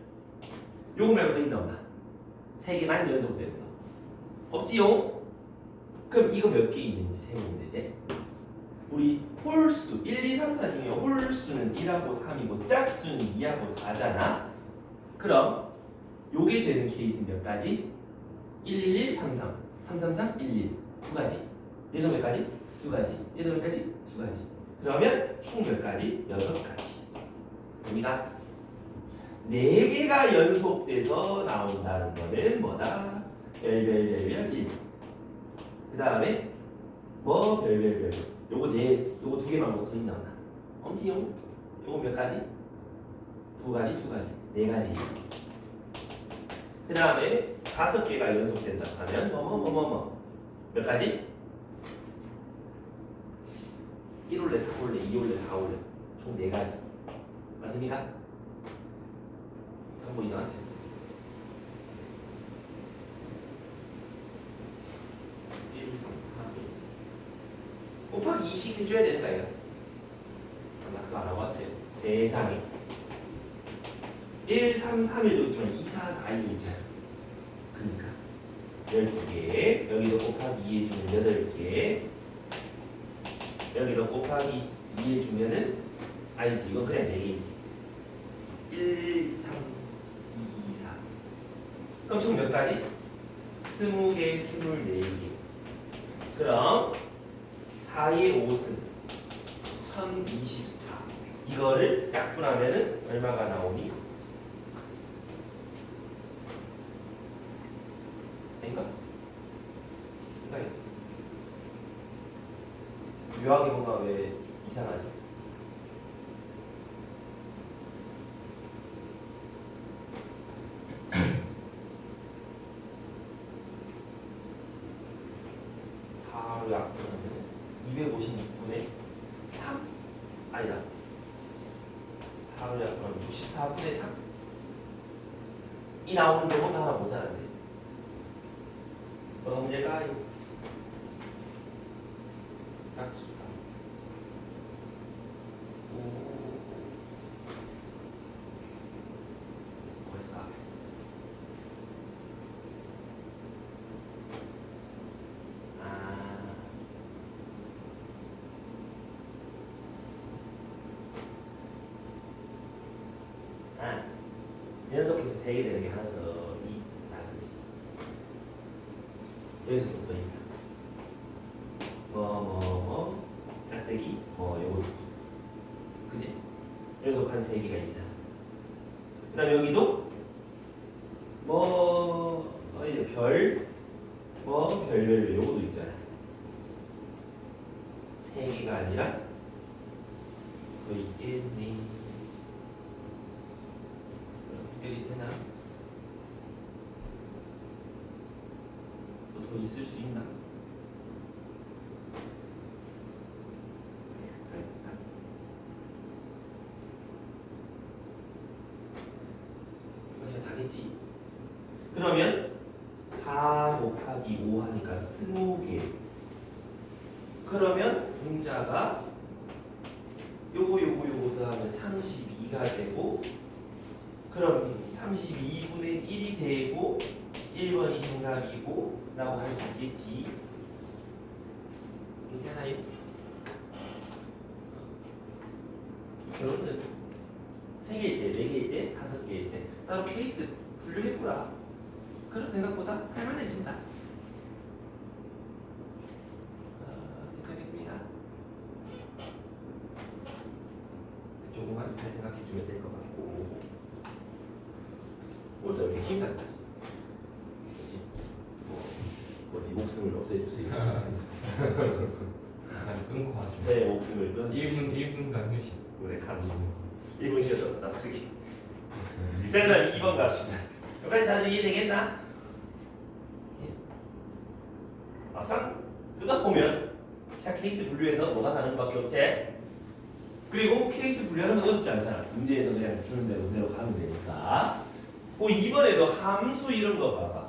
요거 말고 더 있나 없나? 3개만 연속되는 거 없지요? 그럼 이거 몇 개 있는지 세우면 되지? 우리 홀수 1, 2, 3, 4 중에 홀수는 1하고 3이고 짝수는 2하고 4잖아. 그럼 요게 되는 케이스는 몇 가지? 111, 33, 333, 11 두 가지. 얘는 몇 가지? 두 가지. 얘는 몇 가지? 두 가지. 그러면 총 몇 가지? 6가지. 여기가 4개가 연속돼서 나온다는 거는 뭐다? 별별별별 1. 그 다음에 뭐 별별별. 요거 2개만 더 있나 없나? 엄지용? 요거 몇 가지? 두 가지, 4가지. 그 다음에 5개가 연속된다 하면 몇 가지? 1올레, 4올레, 2올레, 4올레 총 4가지 맞습니까? 한 보이잖아. 1, 2, 3, 4 곱하기 2씩 해줘야 되는 거 아이가? 아마 그거 안 하고 왔어요. 세상에 1, 3, 3, 1도 있지만 2, 4, 4, 2도 있잖아. 그러니까 12개 여기도 곱하기 2 해주면 8개 여기도 곱하기 2 해주면은 아니지 이건 그냥 4개지 1, 3, 2, 4 그럼 총 몇 가지? 20개, 24개 그럼 4의 5승 1024 이거를 약분하면은 얼마가 나오니? 아닌가? 생각했지. 묘하게 뭔가 왜 이상하지? 사로 약분하면 256분의 3? 아니다. 4로 약분하면 64분의 3? 이 나오는 경우는 하나 모자란데. 뭐가 문제일까요? 짝수다. 뭐였을까? 연속해서 3개 되는 게 하나 더 있다 그지? 여기서 또 있다. 짝대기 요거 그지? 연속한 3개가 있잖아. 그 다음에 여기도 별별별 요거도 있잖아. 3개가 아니라 더 있겠니? 해결이 되나? 또 더 있을 수 있나? 이거 제가 다겠지? 그러면 4 곱하기 5 하니까 20개 그러면 분자가 요거 더하면 32가 되고 그럼 32분의 1이 되고 1번이 정답이고 라고 할 수 있겠지. 괜찮아요? 결론은 3개일 때, 4개일 때, 5개일 때 따로 케이스 분류해보라. 그럼 생각보다 할만해진다. 괜찮겠습니다. 조금만 잘 생각해 주면 될 것 같고 오늘 이렇게 힘들다. 네 목숨을 없애주세요. 끊고 하죠. 제 목숨을 끊. 1분간 휴식. 그래 감. 1분 쉬었다 쓰기. 자 그럼 2번 갑시다. 여기까지 다들 이해되겠나? 막상 뜯어보면 그냥 케이스 분류해서 뭐가 다른 것밖에 없지. 그리고 케이스 분류하는 건 어렵지 않잖아. 문제에서 그냥 주는 대로 그대로 가면 되니까. 뭐 이번에도 함수 이런 거 봐봐.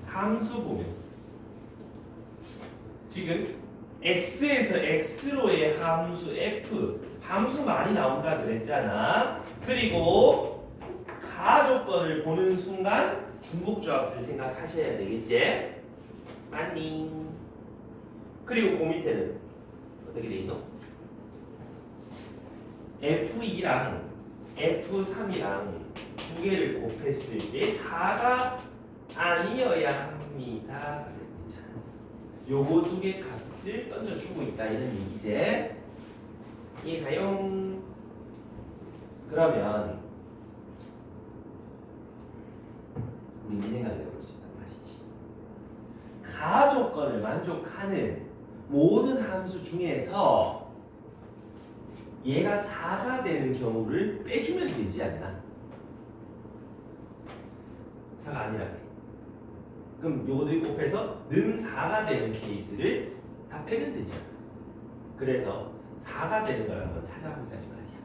함수 보면 지금 x에서 x로의 함수 f 함수 많이 나온다 그랬잖아. 그리고 가조건을 보는 순간 중복조합을 생각하셔야 되겠지. 맞니? 그리고 그 밑에는 어떻게 돼 있노? F2랑 F3이랑 두 개를 곱했을 때 4가 아니어야 합니다. 요거 두 개 값을 던져주고 있다 이런 얘기지. 이해가요? 그러면 우리 이 생각을 해볼 수 있단 말이지. 가조건을 만족하는 모든 함수 중에서 얘가 4가 되는 경우를 빼주면 되지 않나? 4가 아니라네. 그럼 요거들이 곱해서 는 4가 되는 케이스를 다 빼면 되죠. 그래서 4가 되는 걸 한번 찾아보자 이 말이야.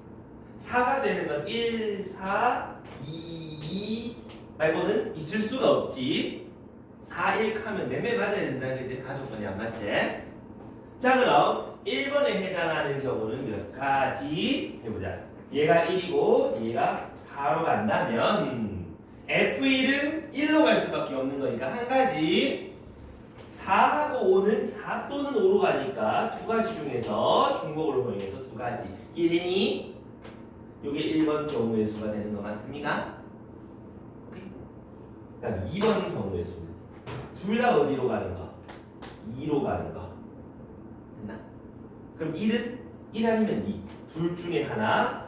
4가 되는 건 1, 4, 2 말고는 있을 수가 없지. 4, 1 하면 매매 맞아야 된다는 게 이제 가조건이 안 맞지? 자 그럼 1번에 해당하는 경우는 몇 가지 해보자. 얘가 1이고 얘가 4로 간다면 F1은 1로 갈 수밖에 없는 거니까 한 가지. 4하고 5는 4 또는 5로 가니까 두 가지 중에서 중복을 활용해서 두 가지. 이해되니? 이게 1번 경우의 수가 되는 거 맞습니까? 그다음 2번 경우의 수는 둘 다 어디로 가는 거? 2로 가는 거. 됐나? 그럼 1은 1 아니면 2. 둘 중에 하나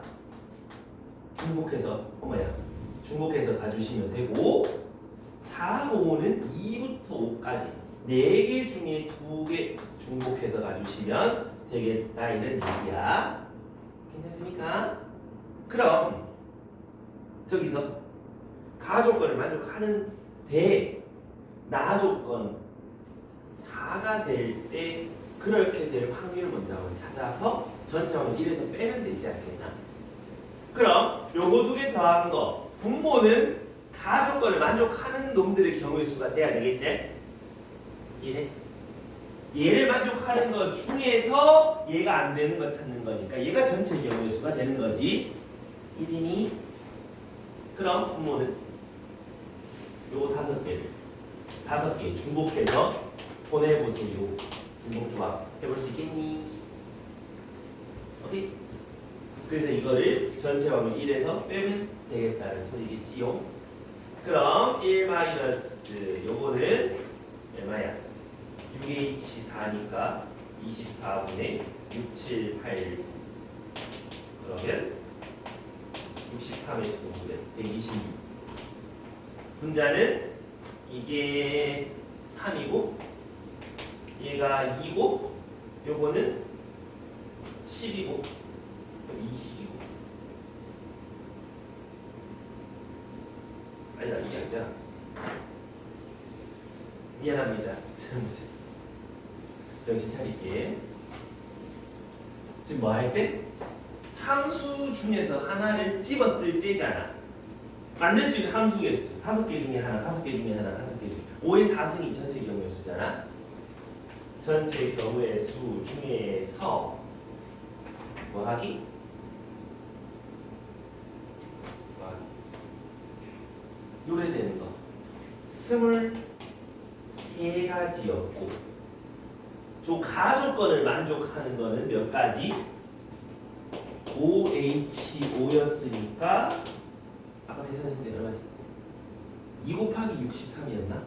중복해서 중복해서 가주시면 되고 4하고 5는 2부터 5까지 4개 중에 2개 중복해서 가주시면 되겠다 이런 얘기야. 괜찮습니까? 그럼 저기서 가조건을 만족하는 나조건 4가 될 때 그렇게 될 확률을 먼저 한번 찾아서 전체 확률 1에서 빼면 되지 않겠나? 그럼 요거 두 개 더한 거 분모는 가조건을 만족하는 놈들의 경우의 수가 돼야 되겠지? 이해? 얘를 만족하는 것 중에서 얘가 안 되는 거 찾는 거니까 얘가 전체 경우의 수가 되는 거지. 1이니? 그럼 분모는 요거 5개 중복해서 보내보세요. 중복조합 해볼 수 있겠니? 오케이? 그래서 이거를 전체 확률 1에서 빼면 되겠다는 소리겠지요. 그럼 1 마이너스 요거는 얼마야? 6H4니까 24분의 6, 7, 8, 9 그러면 63의 2분의 126 분자는 이게 3이고 얘가 2고 요거는 10이고 20이고 아니다 이게 아니잖아. 미안합니다. 정신 차릴게. 지금 뭐 할 때? 함수 중에서 하나를 집었을 때잖아. 만들 수 있는 함수 개수 5개 중에 하나, 5개 중에 하나, 5개 중에 5의 4승이 전체 경우의 수잖아. 전체 경우의 수 중에서 뭐 하기? 요래되는 거 23가지였고 저 가조건을 만족하는 거는 몇 가지? 5H5였으니까 아까 계산했는데 얼마지? 2 곱하기 63이었나?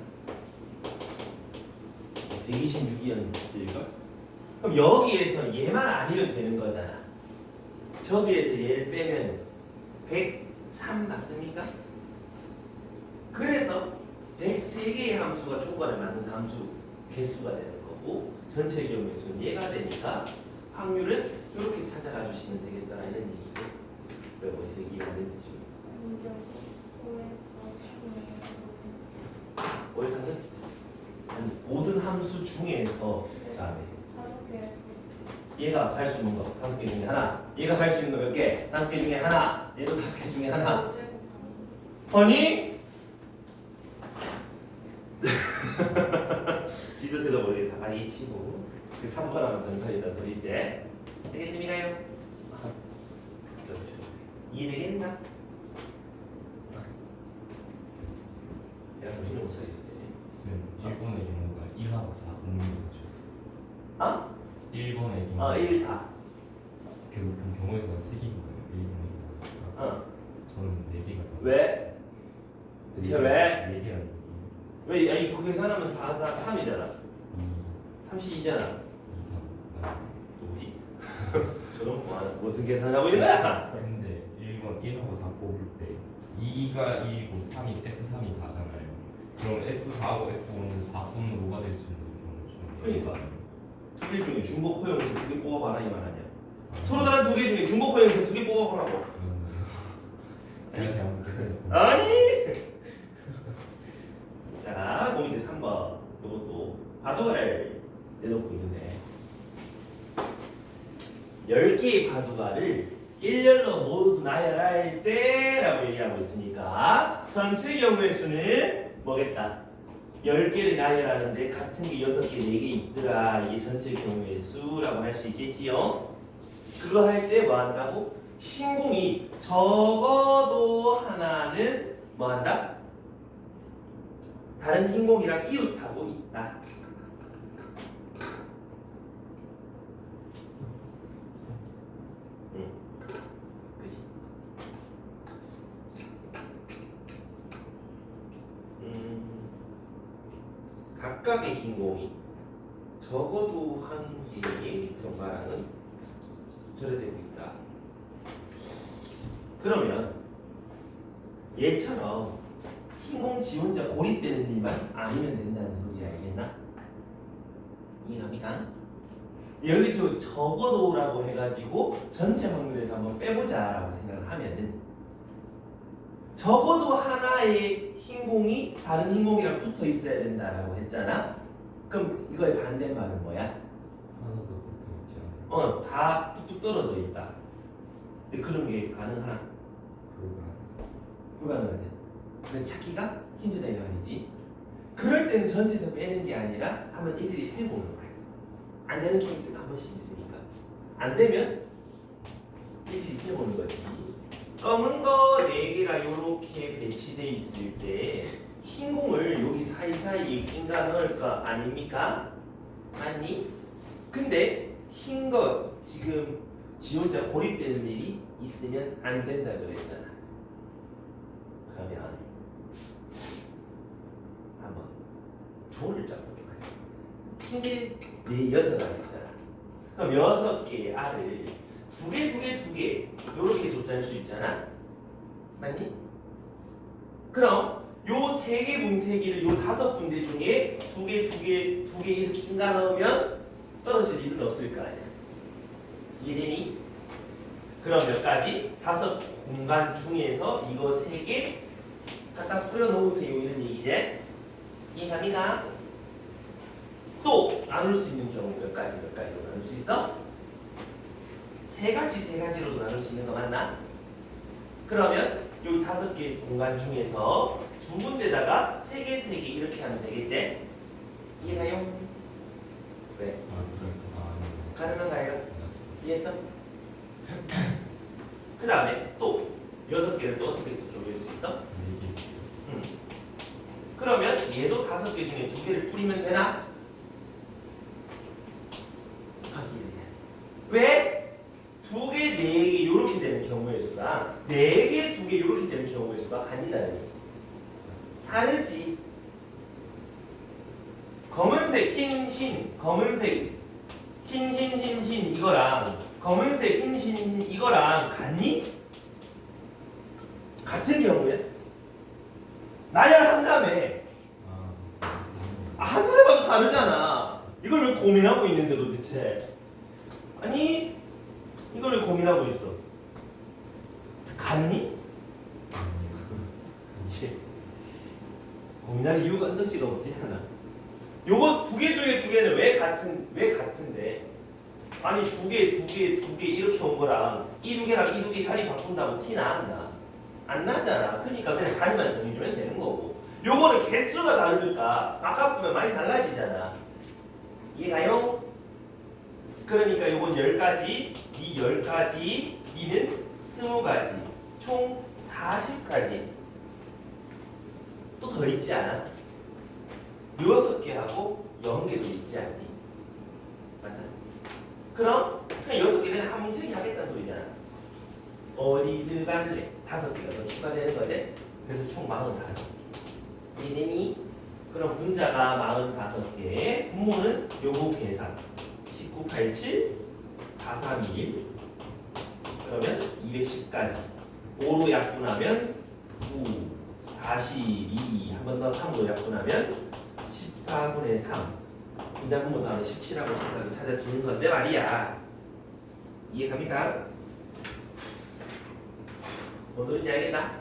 126이었을걸? 그럼 여기에서 얘만 아니면 되는 거잖아. 저기에서 얘를 빼면 103 맞습니까? 그래서 103개의 함수가 조건을 맞는 함수 개수가 되는 거고 전체 경우의 수는 얘가 되니까 확률은 이렇게 찾아가 주시면 되겠다 이런 얘기죠. 왜 뭐에서 이해가 되는지. 월 사선 아니 모든 함수 중에서 그다음에 얘가 갈 수 있는 거 5개 중에 하나, 얘가 갈 수 있는 거 몇 개? 5개 중에 하나, 얘도 5개 중에 하나. 아니? 지도새도 모르게 사가리 치고 그 3번 하면 정설이다 소리 이제 되겠습니까요? 좋습니다. 이해되겠나? 내가 정신을 못 차리는데. 일본의 경우가 1하고 4 공유죠. 아? 일본의 경우 1, 4. 그 경우에서 3개인 거예요. 일본의 경우가. 저는 4개가. 왜? 대체 왜? 4개가. 왜? 아니 그 계산하면 4, 4, 3이잖아. 32잖아. 2, 3. 뭐지? 저런 무슨 계산하고 있는 거야? 근데 1하고 4 뽑을 때 2가 1이고 3이 F3이 4잖아요. 그럼 F4하고 F5는 4분의 5가 될 수 있는 경우죠. 그러니까 두 개 중에 중복 호영수 2개 뽑아봐라 이 말 아니야? 서로 다른 2개 중에 중복 호영수 2개 뽑아보라고. 제가 잘못했어요. 아니. 자, 그 밑에 3번 이것도 바둑알을 내놓고 있는데 10개의 바둑알을 일렬로 모두 나열할 때라고 얘기하고 있으니까 전체 경우의 수는 뭐겠다? 10개를 나열하는데 같은 게 6개, 4개 있더라. 이게 전체 경우의 수라고 할 수 있겠지요? 그거 할 때 뭐 한다고? 흰공이 적어도 하나는 뭐 한다? 다른 흰공이랑 이웃하고 있다. 그치? 각각의 흰공이 적어도 한 개의 정가랑은 절여되고 있다. 그러면 얘처럼 흰공 지 혼자 고립되는 일만 아니면 된다는 소리 알겠나? 이해갑니까? 여기 저 적어도라고 해가지고 전체 확률에서 한번 빼보자라고 생각을 하면은 적어도 하나의 흰공이 다른 흰공이랑 붙어 있어야 된다라고 했잖아. 그럼 이거의 반대말은 뭐야? 하나도 붙어 있지 않아요. 다 뚝뚝 떨어져 있다. 근데 그런 게 가능하나? 불가능하지. 근데 찾기가 힘들다 이 말이지. 그럴 때는 전체에서 빼는 게 아니라 한번 일일이 세보는 거야. 안 되는 케이스가 한 번씩 있으니까. 안 되면 일일이 세보는 거지. 검은 거 4개가 이렇게 배치돼 있을 때 흰 공을 여기 사이사이에 낀가 넣을 거 아닙니까? 맞니? 근데 흰 거 지금 지 혼자 고립되는 일이 있으면 안 된다 그랬잖아. 그러면 한번 조를 짜볼게요. 흰게 6가지 있잖아. 그럼 6개의 알을 2개 이렇게 줬을 수 있잖아. 맞니? 그럼 요 3개 분태기를 요 5군데 중에 2개 이렇게 인가 넣으면 떨어질 일은 없을 거 아니야. 이해되니? 그럼 몇 가지? 5 공간 중에서 이거 3개 갖다 뿌려 놓으세요 이런 얘기지. 이해갑니까? 또 나눌 수 있는 경우 몇 가지로 나눌 수 있어? 3가지로도 나눌 수 있는 거 맞나? 그러면 여기 5개 공간 중에서 2군데다가 3개 이렇게 하면 되겠지? 이해가요? 왜? 가능한가요? 이해했어? 그 다음에 또 6개를 또 어떻게 또 쪼갤 수 있어? 그러면 얘도 5개 중에 2개를 뿌리면 되나? 왜? 2개, 4개 이렇게 되는 경우의 수가 4개, 2개 이렇게 되는 경우의 수가 같니다는 얘기. 다르지. 검은색 흰 검은색 흰 이거랑 검은색 흰 이거랑 같니? 같은 경우에 나열한다며. 하늘에 봐도 다르잖아. 이걸 왜 고민하고 있는데 도대체? 아니 이걸 왜 고민하고 있어? 같니? 이게 고민할 이유가 언덕지가 없지 않아. 요거 두 개 중에 두 개는 왜 같은데? 아니 두 개 이렇게 온 거랑 이 두 개랑 이 두 개 자리 바꾼다고 티 나 안 나? 안 나잖아. 그러니까 그냥 자리만 정해주면 되는 거고. 요거는 개수가 다르니까 아까 보면 많이 달라지잖아. 이해가요? 그러니까 요건 10가지, 이 10가지, 이는 20가지, 총 40가지. 또 더 있지 않아? 6개하고 0개도 있지 않니? 맞나? 그럼 그냥 6개 그냥 한 뭉탱이 하겠다는 소리잖아. 어디 들어갈래? 5개가 더 추가되는 거지? 그래서 총 45개. 이해되니? 그럼 분자가 45개, 분모는 요거 계산. 1987, 431. 그러면 210까지. 5로 약분하면 9, 42, 한 번 더 3으로 약분하면 14분의 3. 분자 분모 다음에 17하고 생각을 찾아주는 건데 말이야. 이해갑니까? 뭔 소리인지 알겠나?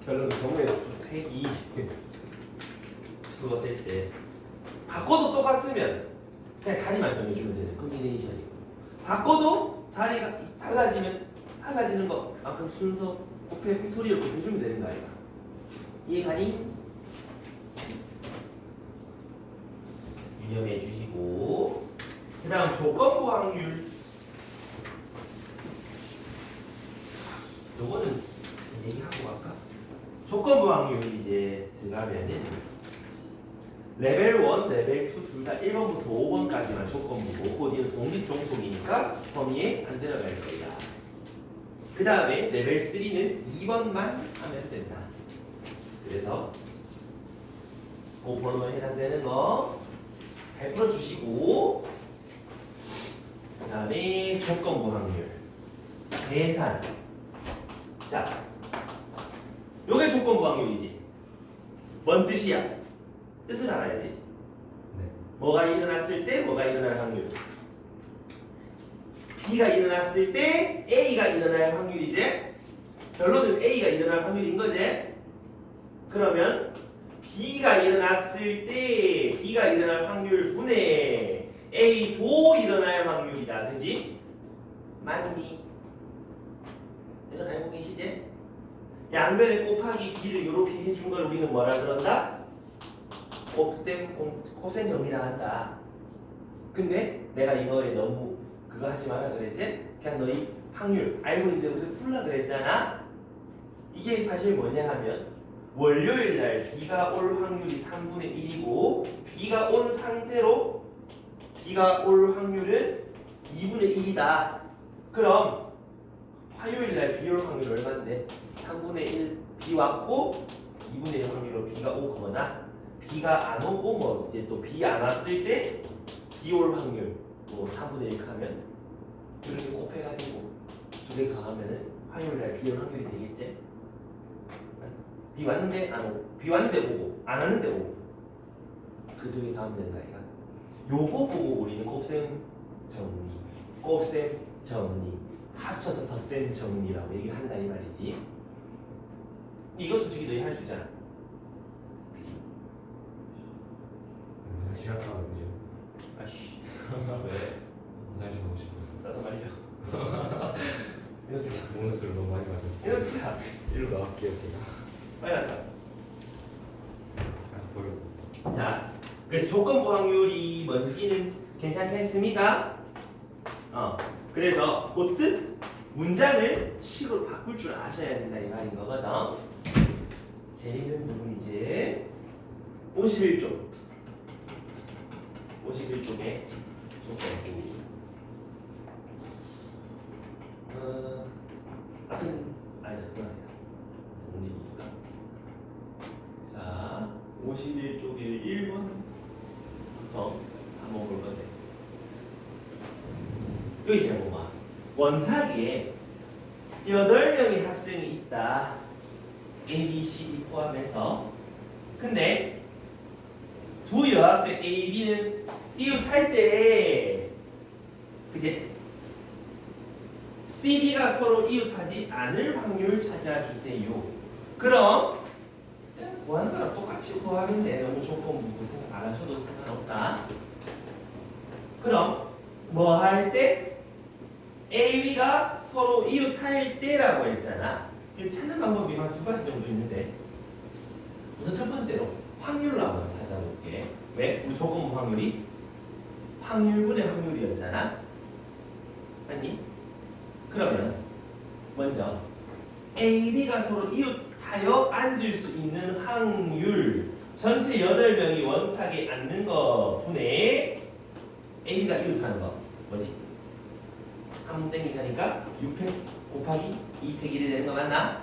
결론은 경우의 수 색이 그거 쓸 때 바꿔도 똑같으면 그냥 자리만 정해주면 되는 컨비네이션이고, 바꿔도 자리가 달라지면 달라지는 것만큼 순서 곱해 팩토리얼 곱해주면 되는 거 아이가. 이해가니? 유념해 주시고, 그 다음 조건부 확률. 요거는 얘기하고 갈까? 조건부 확률 이제 들어가면은 레벨 1, 레벨 2 둘 다 1번부터 5번까지만 조건부고, 거기는 독립 종속이니까 범위에 안 들어갈 거야. 그 다음에 레벨 3는 2번만 하면 된다. 그래서 그 번호에 해당되는 거 잘 풀어주시고, 그 다음에 조건부 확률 계산. 자, 요게 조건부 확률이지. 뭔 뜻이야? 뜻을 알아야 되지. 뭐가 일어났을 때 뭐가 일어날 확률. B가 일어났을 때 A가 일어날 확률이지. 결론은 A가 일어날 확률인 거지. 그러면 B가 일어났을 때 B가 일어날 확률 분의 A도 일어날 확률이다. 그지? 맞니? 이건 알고 계시지? 양변에 곱하기 B를 이렇게 해준 걸 우리는 뭐라 그런다? 코센 정리라 한다. 근데 내가 이거에 너무 그거 하지 마라 그랬지? 그냥 너희 확률 알고 있는 대로 풀라 그랬잖아? 이게 사실 뭐냐 하면 월요일 날 B가 올 확률이 3분의 1이고 B가 온 상태로 B가 올 확률은 2분의 1이다. 그럼 화요일 날 B 올 확률 얼마인데? 3분의 1 B 왔고 2분의 1 확률로 B가 오거나 B가 안 오고 뭐 이제 또 B 안 왔을 때 B 올 확률 뭐 3분의 1 하면 이렇게 곱해가지고 두 개 더하면은 화요일 날 B 올 확률이 되겠지? B 왔는데 안 오고 B 왔는데 오고 안 왔는데 오고 그 두 개 더하면 되는 거 아이가? 요거 보고 우리는 곱셈 정리, 곱셈 정리 합쳐서 덧셈 정리라고 얘기를 한다 이 말이지. 이거 솔직히 너희 할 수 있잖아. 그치? 기억하거든요. 아씨 왜? 화장실 가고 싶어요. 나서 말이야. 이놈새끼야. 오늘술 너무 많이 마셨어요. 이놈새끼야. 일로 나갈게요 제가. 빨리 갔다. 버리고. 자, 그래서 조건부 확률이 뭔지는 괜찮겠습니다. 그래서 그 뜻 문장을 식으로 바꿀 줄 아셔야 된다 이 말인 거거든. 재밌는 부분 이제 51쪽. 51쪽에 조건부. 아니다 그건 아니다. 독립이니까. 51쪽에 1번부터 한번 볼 건데. 여기 잘 보마. 원탁에 8명의 학생이 있다. A, B, C, D 포함해서. 근데 두 여학생 A, B는 이웃할 때 그제 C, D가 서로 이웃하지 않을 확률 찾아주세요. 그럼 구하는 거랑 똑같이 구하는데 너무 조건 묻고 생각 안 하셔도 상관없다. 그럼 뭐 할 때? A, B가 서로 이웃할 때라고 했잖아. 이 찾는 방법이 한 2가지 정도 있는데 우선 첫 번째로 확률로 한번 찾아볼게. 왜? 우리 조건 확률이 확률분의 확률이었잖아. 아니? 그러면 먼저 A, B가 서로 이웃하여 앉을 수 있는 확률 전체 8명이 원탁에 앉는 거 분의 A, B가 이웃하는 거 뭐지? 한 땡기니까 6팩 곱하기 2팩 1이 되는 거 맞나?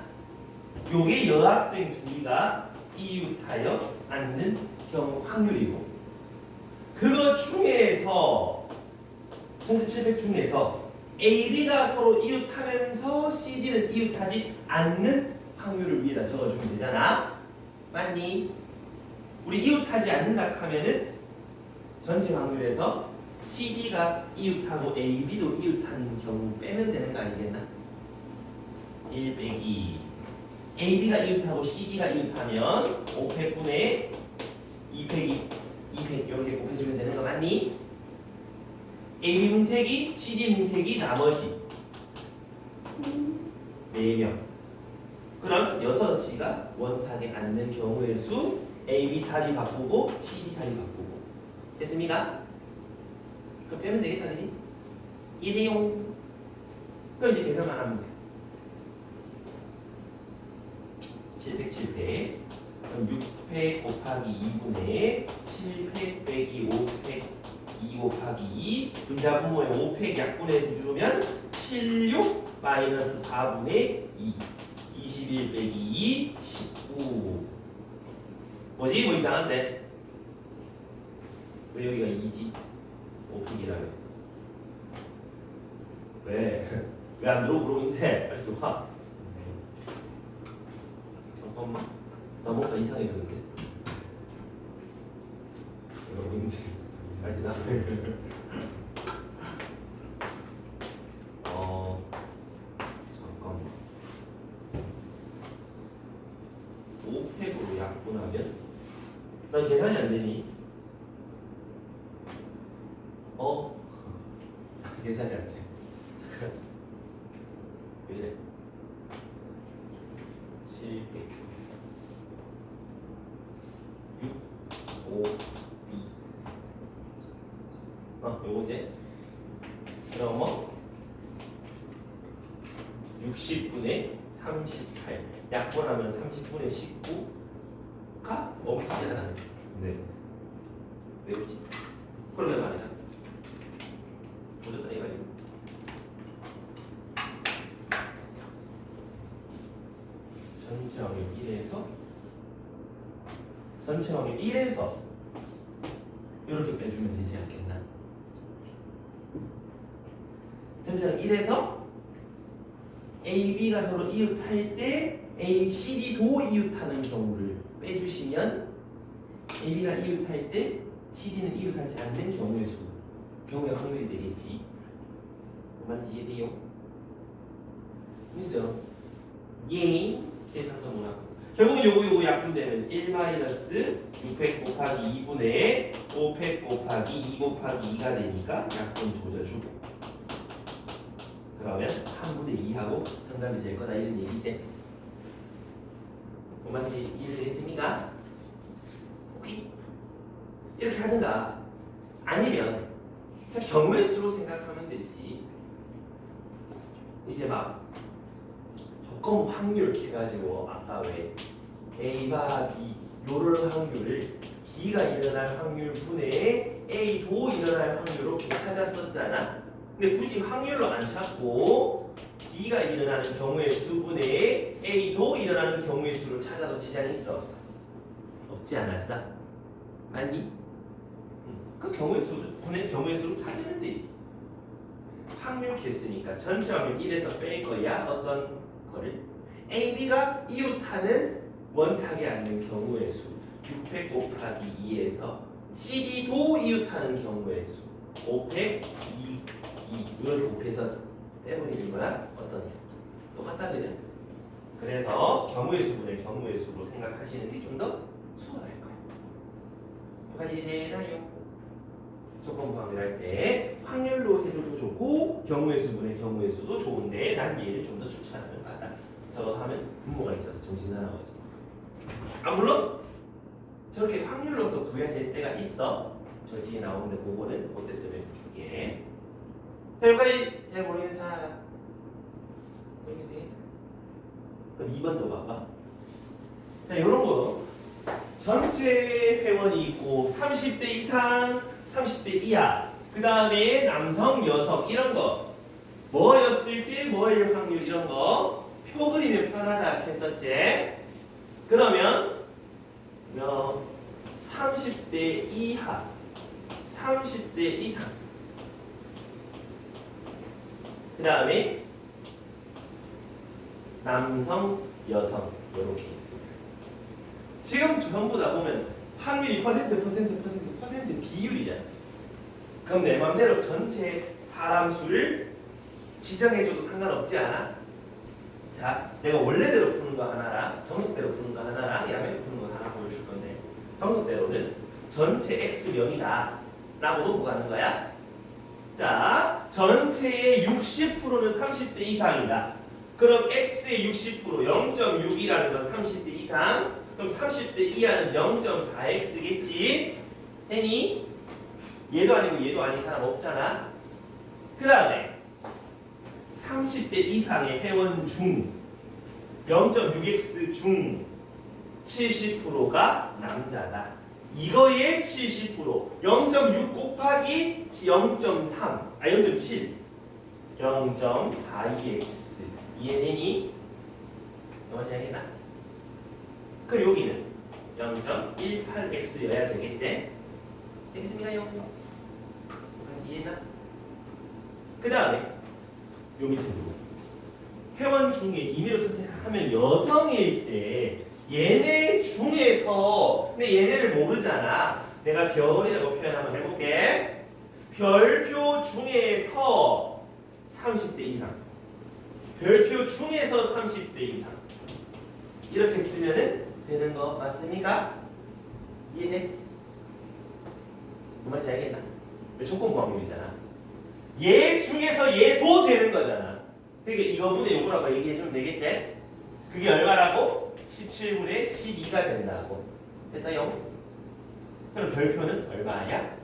요게 여학생 둘이가 이웃하여 앉는 경우 확률이고 그거 중에서 전체 700 중에서 A, B가 서로 이웃하면서 C, D는 이웃하지 않는 확률을 위에다 적어주면 되잖아. 맞니? 우리 이웃하지 않는다 하면은 전체 확률에서 C, D가 이웃하고 A, B도 이웃하는 경우 빼면 되는 거 아니겠나? 1 빼기 A, B가 이웃하고 C, D가 이웃하면 500분의 2 빼기 200 이렇게 곱해주면 되는 거 맞니? A, B 문택이, C, D 문택이 나머지 4명. 그럼 6이가 원탁에 앉는 경우의 수 A, B 자리 바꾸고 C, D 자리 바꾸고 됐습니까? 그럼 빼면 되겠다 그지? 이대용. 그럼 이제 계산만 하면 돼. 700 그럼 6팩 곱하기 2분의 7팩 빼기 5팩 2 곱하기 2 분자분모에 5팩 약분해 주면 76 마이너스 4분의 2 21 빼기 2 19 뭐지? 뭐 이상한데? 왜 여기가 2지? 5팩이라며 왜? 왜 안 들어 물어보는데? 빨리 들어와. 잠깐만 나 뭔가 이상해졌는데 이러고 있는데 빨리 나 잠깐만 5팩으로 약분하면 난 계산이 안 되니? 계산이 안 돼. 잠깐 왜 이래? 700 6 5 2 요거지? 그럼 뭐 60분의 38 약분하면 30분의 19가 없지않아. 네. 왜 그러지? 그러면 말이야. 무조건 이거야. 전체 확률 1에서 전체 확률 1에서 이렇게 빼주면 되지 않겠나? 전체 확률 1에서 A, B가 서로 이웃할 때 A, C, D도 이웃하는 경우를 빼주시면 A, B가 이웃할 때 C, D는 이웃하지 않는 경우의 수 경우의 확률이 되겠지. 뭔지 이해돼요? 있어요. 예. 계산도 뭐야? 결국 요거 약분되면 1 마이너스 600 곱하기 2분의 500 곱하기 2 곱하기 2가 되니까 약분 조져주고 그러면 3분의 2하고 정답이 될 거다 이런 얘기지. 뭔지 이해되겠습니까? 오케이? 이렇게 하든가 아니면 그냥 경우의 수로 생각하면 되지. 이제 막 조건 확률 이렇게 해가지고 아까 왜 A가 B 요럴 확률을 B가 일어날 확률 분의 A도 일어날 확률로 찾았었잖아. 근데 굳이 확률로 안 찾고 B가 일어나는 경우의 수분의 A도 일어나는 경우의 수를 찾아도 지장이 있어 없어? 없지 않았어? 맞니? 그 경우의 수, 분의 경우의 수로 찾으면 되지. 확률 개수니까 전체 확률 1에서 뺄 거야. 어떤 거를? A, B가 이웃하는 원탁에 앉는 경우의 수 600 곱하기 2에서 C, D도 이웃하는 경우의 수 500, 2 이렇게 곱해서 떼버리는 거야. 어떠냐? 똑같다 그죠? 그래서 경우의 수분을 경우의 수로 생각하시는 게 좀 더 수월할 거예요. 여기까지 되나요? 조건 부합을 할 때 확률로 세도 좋고 경우의 수분의 경우의 수도 좋은데 난 얘를 좀 더 추천하는 바다. 저거 하면 분모가 있어서 정신 사나워지. 물론 저렇게 확률로서 구해야 될 때가 있어. 저 뒤에 나오는데 그거는 그때 설명해 줄게. 자, 여기까지 잘 모르는 사람. 그럼 2번도 봐봐. 자, 이런 거 전체 회원이 있고 30대 이상, 30대 이하, 그 다음에 남성, 여성 이런 거 뭐였을 때 뭐일 확률 이런 거 표 그리면 편하다 했었지. 그러면 30대 이하, 30대 이상, 그 다음에 남성, 여성 이렇게 있습니다. 지금 전부 다 보면 확률이 퍼센트 비율이잖아. 그럼 내 맘대로 전체 사람 수를 지정해줘도 상관없지 않아? 자, 내가 원래대로 푸는 거 하나랑 정석대로 푸는 거 하나랑 야매 푸는 거 하나 보여줄 건데 정석대로는 전체 X명이다 라고 놓고 가는 거야. 자, 전체의 60%는 30대 이상이다. 그럼 X의 60% 0.6이라는 건 30대 이상. 그럼 30대 이하는 0.4X겠지. 했니? 얘도 아니고 얘도 아닌 사람 없잖아. 그 다음에 30대 이상의 회원 중 0.6X 중 70%가 남자다. 이거의 70% 0.6 곱하기 0.3 0.7 0.42X 이해되니? 뭔지 알겠나? 그럼 여기는 0.18X여야 되겠지? 되겠습니까? 여기 이해했나? 그 다음에 요 밑으로 회원 중에 임의로 선택하면 여성일 때 얘네 중에서 근데 얘네를 모르잖아. 내가 별이라고 표현 한번 해볼게. 별표 중에서 30대 이상 별표 중에서 30대 이상 이렇게 쓰면은 되는 거 맞습니까? 이해돼? 뭔지 알겠나? 조건 부합률이잖아. 얘 중에서 얘도 되는 거잖아. 그러니까 이거분의 요거라고 얘기해주면 되겠지? 그게 얼마라고? 17분의 12가 된다고. 그래서 0. 그럼 별표는 얼마야?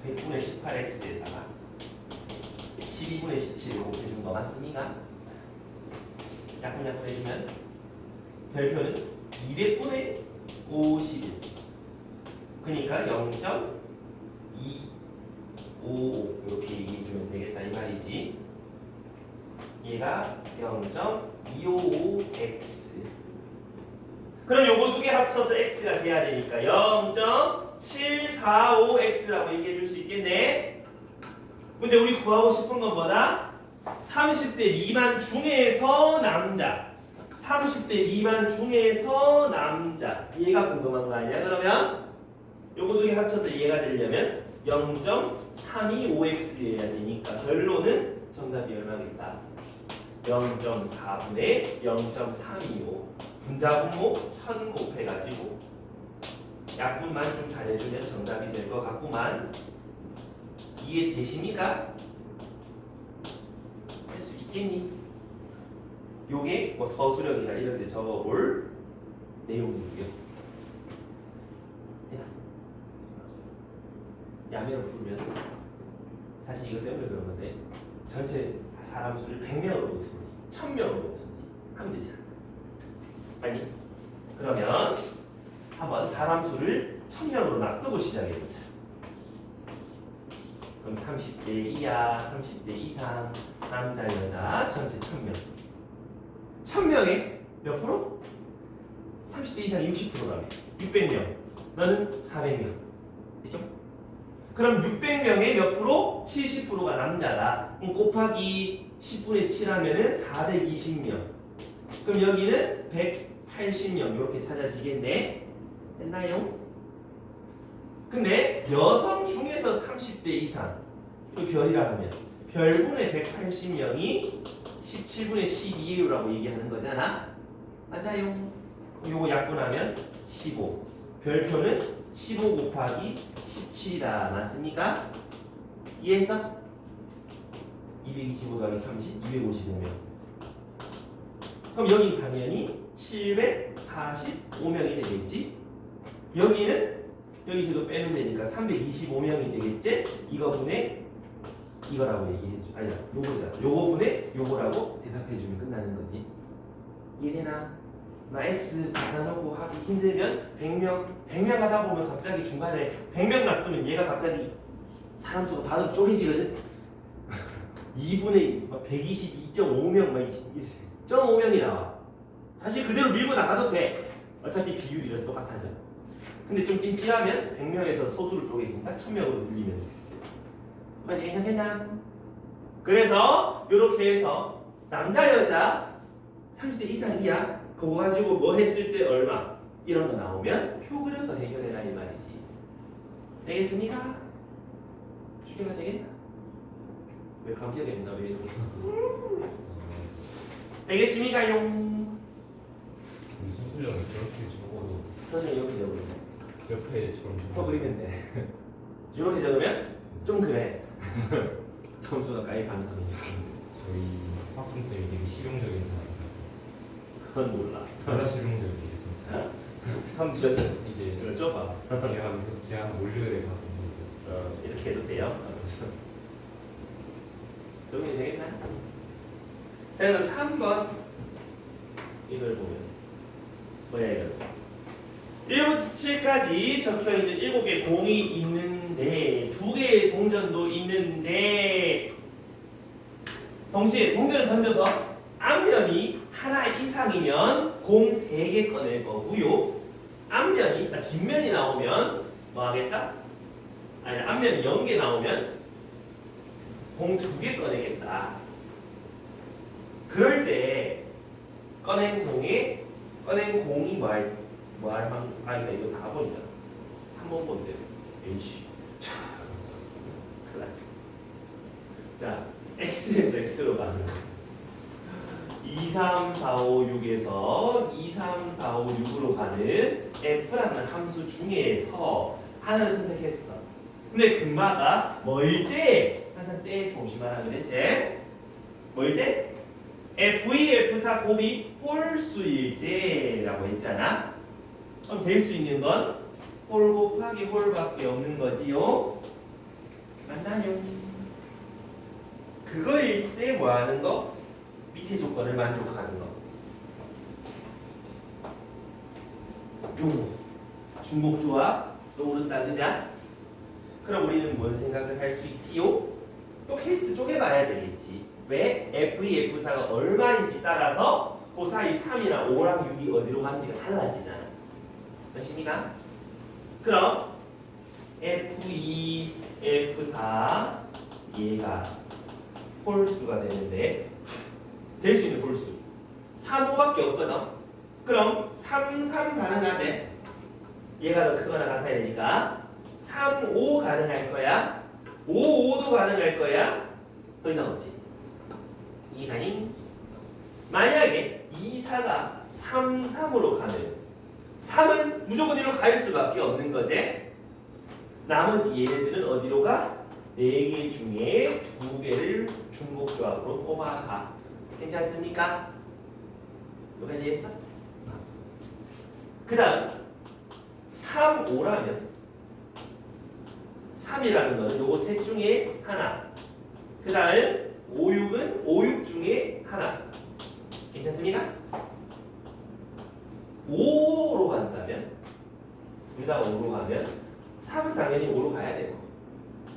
100분의 18x에다가 12분의 17을 곱해준 거 맞습니까? 약분약분 해주면 별표는 200분의 51. 그러니까 0.255 이렇게 얘기해주면 되겠다 이 말이지. 얘가 0.255x. 그럼 요거 두 개 합쳐서 x가 돼야 되니까 0.745x라고 얘기해줄 수 있겠네. 근데 우리 구하고 싶은 건 뭐다? 30대 미만 중에서 남자 30대 미만 중에서 남자 얘가 궁금한 거 아니야? 그러면 요거 두 개 합쳐서 이해가 되려면 0.325x여야 되니까 결론은 정답이 얼마겠다? 0.4분의 0.325 분자분모 1000 곱해가지고 약분만 좀 잘해주면 정답이 될 것 같구만. 이해되십니까? 할 수 있겠니? 요게 뭐 서술형이나 이런 데 적어볼 내용이고요. 야매로 풀면 사실 이것 때문에 그런 건데 전체 사람 수를 100명으로 놓든지 1000명으로 놓든지 하면 되지 않나? 아니? 그러면 한번 사람 수를 1000명으로 놔두고 시작해보자. 그럼 30대 이하, 30대 이상, 남자, 여자 전체 1000명. 1000명에 몇 프로? 30대 이상 60%라며. 600명. 너는 400명. 됐죠? 그럼 600명의 몇 프로? 70%가 남자다. 그럼 곱하기 10분의 7 하면은 420명. 그럼 여기는 180명. 이렇게 찾아지겠네. 됐나요? 근데 여성 중에서 30대 이상. 이거 별이라 하면 별분의 180명이 17분의 12예요라고 얘기하는 거잖아. 맞아요. 요거 약분하면 15. 별표는 15 곱하기 17이다. 맞습니까? 이해했어? 225 더하기 30, 255명. 그럼 여기 당연히 745명이 되겠지? 여기는 여기서도 빼면 되니까 325명이 되겠지? 이거 분의 이거라고 얘기해줘. 아니다, 요거잖아. 요거 분의 요거라고 대답해주면 끝나는 거지. 이해되나? 나 X 받아놓고 하기 힘들면 100명 하다 보면 갑자기 중간에 100명 놔두면 얘가 갑자기 사람 수가 반으로 쪼개지거든? 2분의 122.5명 막 0.5명이 나와. 사실 그대로 밀고 나가도 돼. 어차피 비율이라서 똑같아져. 근데 좀 찜찜하면 100명에서 소수로 쪼개진다. 1000명으로 늘리면 돼. 맞지? 괜찮겠나? 그래서 이렇게 해서 남자 여자 30대 이상이야. 그거 가지고 뭐 했을 때 얼마 이런 거 나오면 표 그려서 해결해라 이 말이지. 되겠습니까? 주제가 되겠나? 왜 감기가 있나? 왜 이렇게? 되겠습니까? 용. 수술량을 저렇게 적어도 선생님 이렇게 적으면 옆에처럼 표 그리면 돼. 이렇게 적으면 좀 그래. 점수가 까일 가능성이 있어. 저희 학종쌤이 되게 실용적인 사람이라서 그건 몰라. 졸라 실용적이에요 진짜. 한번 지어줘. 이제 여쭤봐. 제가 월요일에 가서 이렇게 해도 돼요? 정리 되겠나? 자, 그럼 3번 이걸 보면 뭐야 이거죠? 1부터 7까지 적혀있는 7개의 공이 있는데 2개의 동전도 있는데 동시에 동전을 던져서 앞면이 하나 이상이면 공 3개 꺼낼 거고요. 뒷면이 나오면 뭐 하겠다? 아니 앞면이 0개 나오면 공 2개 꺼내겠다. 그럴 때 꺼낸 공이 아니다 이거 4번이잖아. 3번 본대. 에이씨. 큰일 났다. 자, X에서 X로 가는 거. 2, 3, 4, 5, 6에서 2, 3, 4, 5, 6으로 가는 F라는 함수 중에서 하나를 선택했어. 근데 금마가 뭐일 때? 항상 때 조심하라 그랬지? 뭐일 때? F2, F4 곱이 홀수일 때라고 했잖아. 그럼 될 수 있는 건 홀 곱하기 홀밖에 없는 거지요. 맞나요? 그거일 때 뭐 하는 거? 밑에 조건을 만족하는 거. 요거 중복조합 떠오른다 그자? 그럼 우리는 뭔 생각을 할 수 있지요? 또 케이스 쪼개봐야 되겠지. 왜? F2, F4가 얼마인지 따라서 그 사이 3이나 5랑 6이 어디로 가는지가 달라지잖아. 맞습니까? 그럼 F2, F4 얘가 홀수가 되는데 될 수 있는 홀수 3, 5밖에 없거든. 그럼 3, 3 가능하지? 얘가 더 크거나 같아야 되니까 3, 5 가능할 거야. 5, 5도 가능할 거야. 더 이상 없지. 이해가니? 만약에 2, 4가 3, 3으로 가면 3은 무조건 이리로 갈 수밖에 없는 거지. 나머지 얘네들은 어디로 가? 4개 중에 2개를 중복조합으로 뽑아가. 괜찮습니까? 여기까지 했어? 그 다음 3, 5라면 3이라는 거는 요거 셋 중에 하나. 그 다음 5, 6은 5, 6 중에 하나. 괜찮습니까? 5로 간다면 둘 다 5로 가면 3은 당연히 5로 가야 되고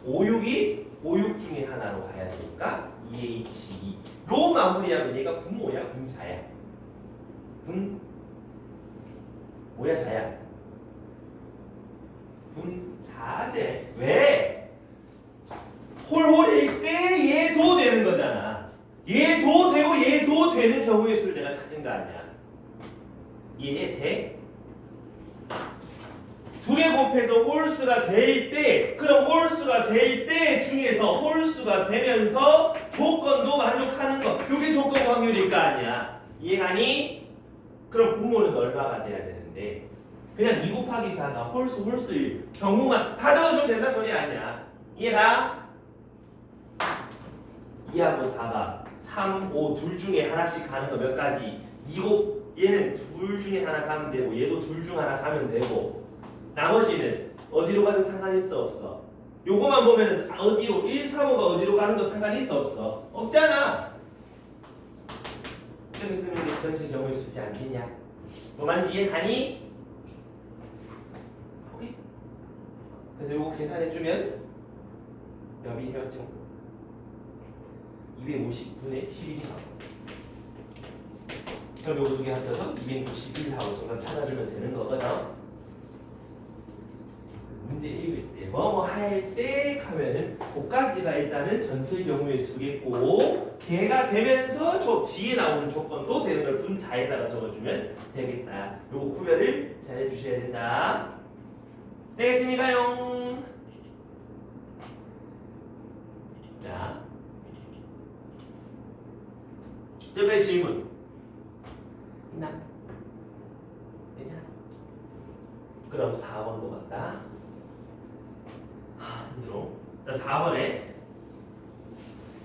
5, 6이 5, 6 중에 하나로 가야 되니까 2H2로 마무리하면 얘가 분모야? 분자야? 뭐야 자야? 분자제. 왜? 홀홀일 때 얘도 되는 거잖아. 얘도 되고 얘도 되는 경우의 수를 내가 찾은 거 아니야. 이해돼? 두 개 곱해서 홀수가 될 때, 그럼 홀수가 될 때 중에서 홀수가 되면서 조건도 만족하는 거. 이게 조건 확률일 거 아니야. 이해하니? 그럼 분모는 얼마가 돼야 되는데 그냥 2 곱하기 4가 홀수일 경우만 다 적어주면 된다 소리 아니야. 이해가? 2하고 4가 3, 5 둘 중에 하나씩 가는 거 몇 가지? 얘는 둘 중에 하나 가면 되고 얘도 둘 중 하나 가면 되고 나머지는 어디로 가든 상관 있어 없어? 요거만 보면 어디로 1, 3, 5가 어디로 가는 거 상관 있어 없어? 없잖아. 이렇게 쓰면 이게 전체 경우의 수지 않겠냐? 뭐 말인지 이해가니? 오케이? 그래서 요거 계산해주면 여비 혈증 250분의 11이 나와. 그럼 요거 두 개 합쳐서 291하고 정답 찾아주면 되는 거거든. 문제 읽을 때 뭐뭐 할 때 하면은 그까지가 일단은 전체 경우의 수겠고 걔가 되면서 저 뒤에 나오는 조건도 되는 걸 분자에다가 적어주면 되겠다. 요거 구별을 잘 해주셔야 된다. 되겠습니까요? 자, 저번에 질문 있나? 괜찮아? 그럼 4번도 간다. 힘들어. 자, 4번에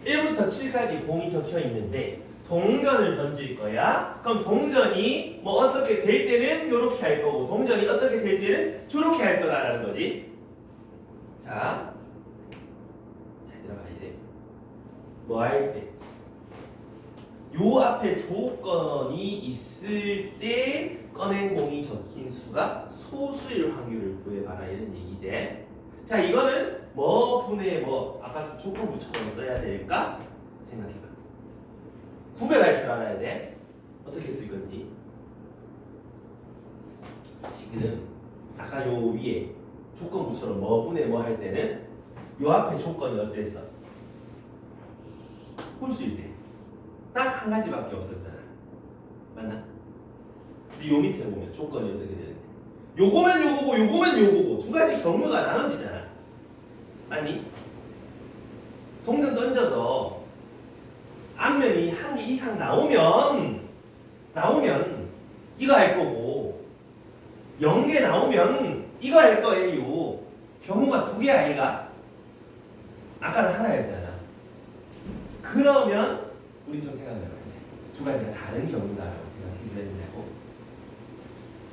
1부터 7까지 공이 적혀 있는데 동전을 던질 거야. 그럼 동전이 뭐 어떻게 될 때는 이렇게 할 거고 동전이 어떻게 될 때는 저렇게 할 거다라는 거지. 자, 잘 들어가야 돼. 뭐 할 때? 요 앞에 조건이 있을 때 꺼낸 공이 적힌 수가 소수일 확률을 구해봐라 이런 얘기지. 자, 이거는 뭐 분의 뭐 아까 조건 붙여서 써야 될까? 생각해봐. 구별할 줄 알아야 돼. 어떻게 쓸 건지. 지금 아까 요 위에 조건 붙여서 뭐 분의 뭐 할 때는 요 앞에 조건이 어땠어? 홀수일 때. 딱 한 가지밖에 없었잖아. 맞나? 근데 요 밑에 보면 조건이 어떻게 되는데? 요거면 요거고 요거면 요거고 두 가지 경우가 나눠지잖아. 아니? 동전 던져서 앞면이 한 개 이상 나오면 이거 할 거고 0개 나오면 이거 할 거예요. 경우가 두 개 아이가? 아까는 하나였잖아. 그러면 우리 좀 생각해봐야 돼. 두 가지가 다른 경우다라고 생각해줘야 된다고.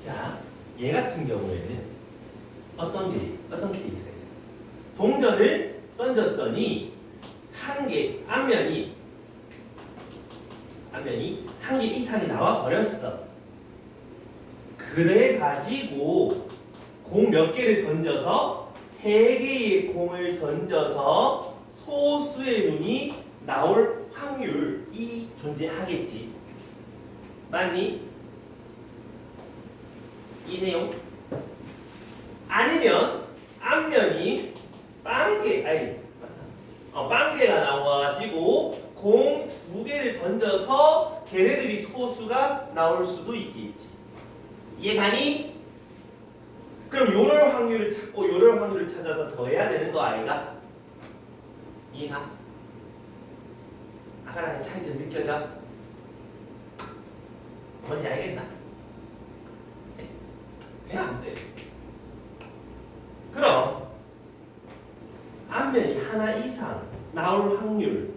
자, 얘 같은 경우에는 어떤 케이스가 있어? 동전을 던졌더니 한 개 앞면이 한 개 이상이 나와 버렸어. 그래 가지고 공 몇 개를 던져서 세 개의 공을 던져서 소수의 눈이 나올 확률이 존재하겠지. 맞니? 이 내용? 아니면 앞면이 빵개가 나와가지고 공 두 개를 던져서 걔네들이 소수가 나올 수도 있겠지. 이해가니? 그럼 요럴 확률을 찾고 요럴 확률을 찾아서 더해야 되는 거 아이가? 이해가? 아까랑 차이 좀 느껴져? 뭔지 알겠나? 그냥 안 돼. 그럼 앞면이 하나 이상 나올 확률,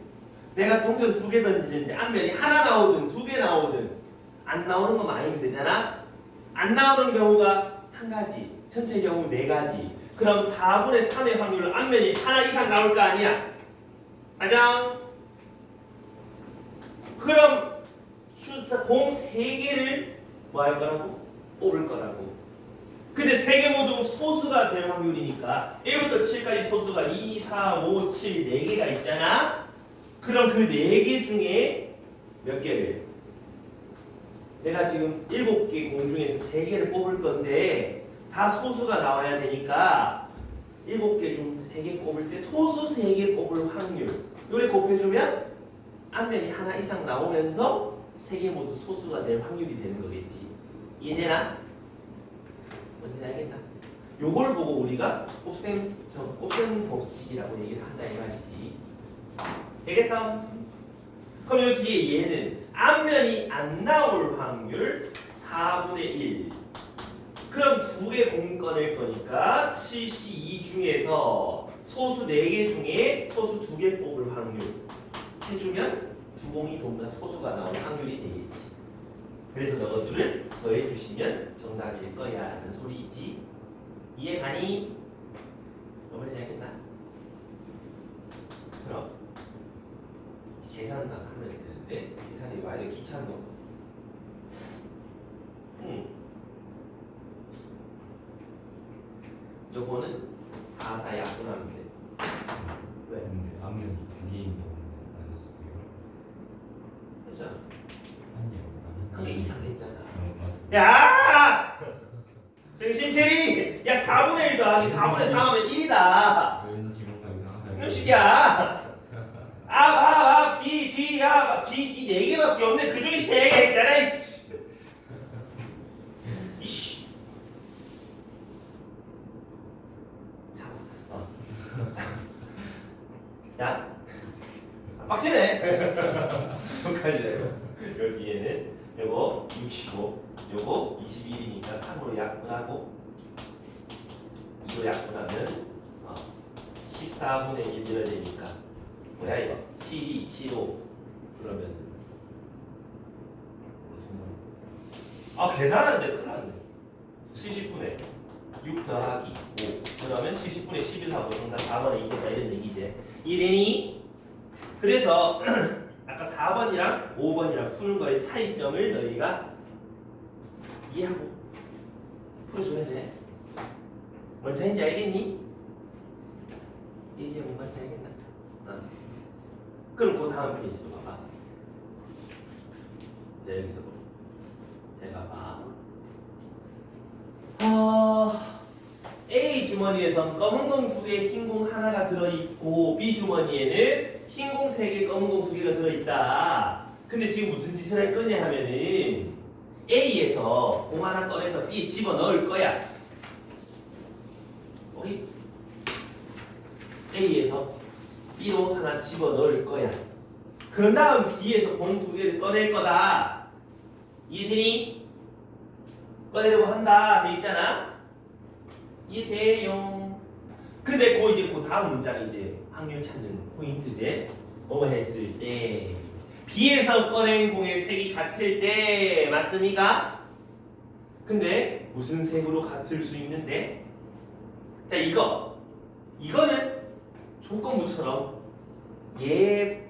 내가 동전 두 개 던지는데 앞면이 하나 나오든 두 개 나오든 안 나오는 거만 아니면 되잖아. 안 나오는 경우가 한 가지, 전체 경우 네 가지. 그럼 4분의 3의 확률로 앞면이 하나 이상 나올 거 아니야. 맞아? 그럼 공 3개를 뭐 할 거라고? 뽑을 거라고. 근데 3개 모두 소수가 될 확률이니까 1부터 7까지 소수가 2, 4, 5, 7, 4개가 있잖아. 그럼 그 4개 중에 몇 개를? 내가 지금 7개 공 중에서 3개를 뽑을 건데 다 소수가 나와야 되니까 7개 중 3개 뽑을 때 소수 3개 뽑을 확률 요래 곱해주면 앞면이 하나 이상 나오면서 3개 모두 소수가 될 확률이 되는 거겠지. 이해되나? 뭔지 알겠나? 요걸 보고 우리가 곱셈 법칙이라고 얘기를 한다 이 말이지. 되겠어? 그럼 요 뒤에 얘는 앞면이 안 나올 확률 4분의 1. 그럼 2개 공 꺼낼 거니까 72 중에서 소수 4개 중에 소수 2개 뽑을 확률 해주면 두 공이 동반 소수가 나올 확률이 되겠지. 그래서 너희들을 더해 주시면 정답일 거야 라는 소리이지. 이해 가니? 너무 잘겠나? 그럼 계산만 하면 되는데 계산이 와야 귀찮은 거. 요거는 4, 4 약분하면 돼. 왜? 근데 앞면이 2개인 경우는 안 해도 돼요? 그죠? 아니요. 한 개 이상 했잖아. 맞습니다. 야! 정신 차리! 야 4분의 1 더하기 4분의 3 하면 1이다. 왠지 뭔가 이상하다. 놈식이야. B 4개밖에 없네. 그 중에 3개 했잖아. 이씨. 자, 빡치네. 여기까지 여기에는 요거 65, 요거 21이니까 3으로 약분하고 2로 약분하면 14분의 1 이래야 되니까 뭐야 이거? 72, 75 그러면 계산하는데 큰일 났네. 70분의 6 더하기 5 그러면 70분의 11하고 정답 4번에 있겠다 이런 얘기지. 이해되니? 그래서 아까 4번이랑 5번이랑 푸는 거의 차이점을 너희가 이해하고 풀어줘야 돼. 뭔 차이인지 알겠니? 이제 뭔 말인지 알겠나? 그럼 그 다음 페이지도 봐봐. 자 여기서 보자. 잘 봐봐. A 주머니에선 검은 공 2개, 흰 공 하나가 들어있고 B 주머니에는 흰 공 3개, 검은 공 2개가 들어있다. 근데 지금 무슨 짓을 할 거냐 하면은 A에서 공 하나 꺼내서 B에 집어넣을 거야. 오케이? A에서 B로 하나 집어넣을 거야. 그런 다음 B에서 공 2개를 꺼낼 거다. 이해되니? 꺼내려고 한다 돼 있잖아. 이해돼요. 근데 그 다음 문자가 이제 확률 찾는 포인트제. 뭐 했을 때 B에서 꺼낸 공의 색이 같을 때 맞습니까? 근데 무슨 색으로 같을 수 있는데? 자 이거는 조건부처럼 얘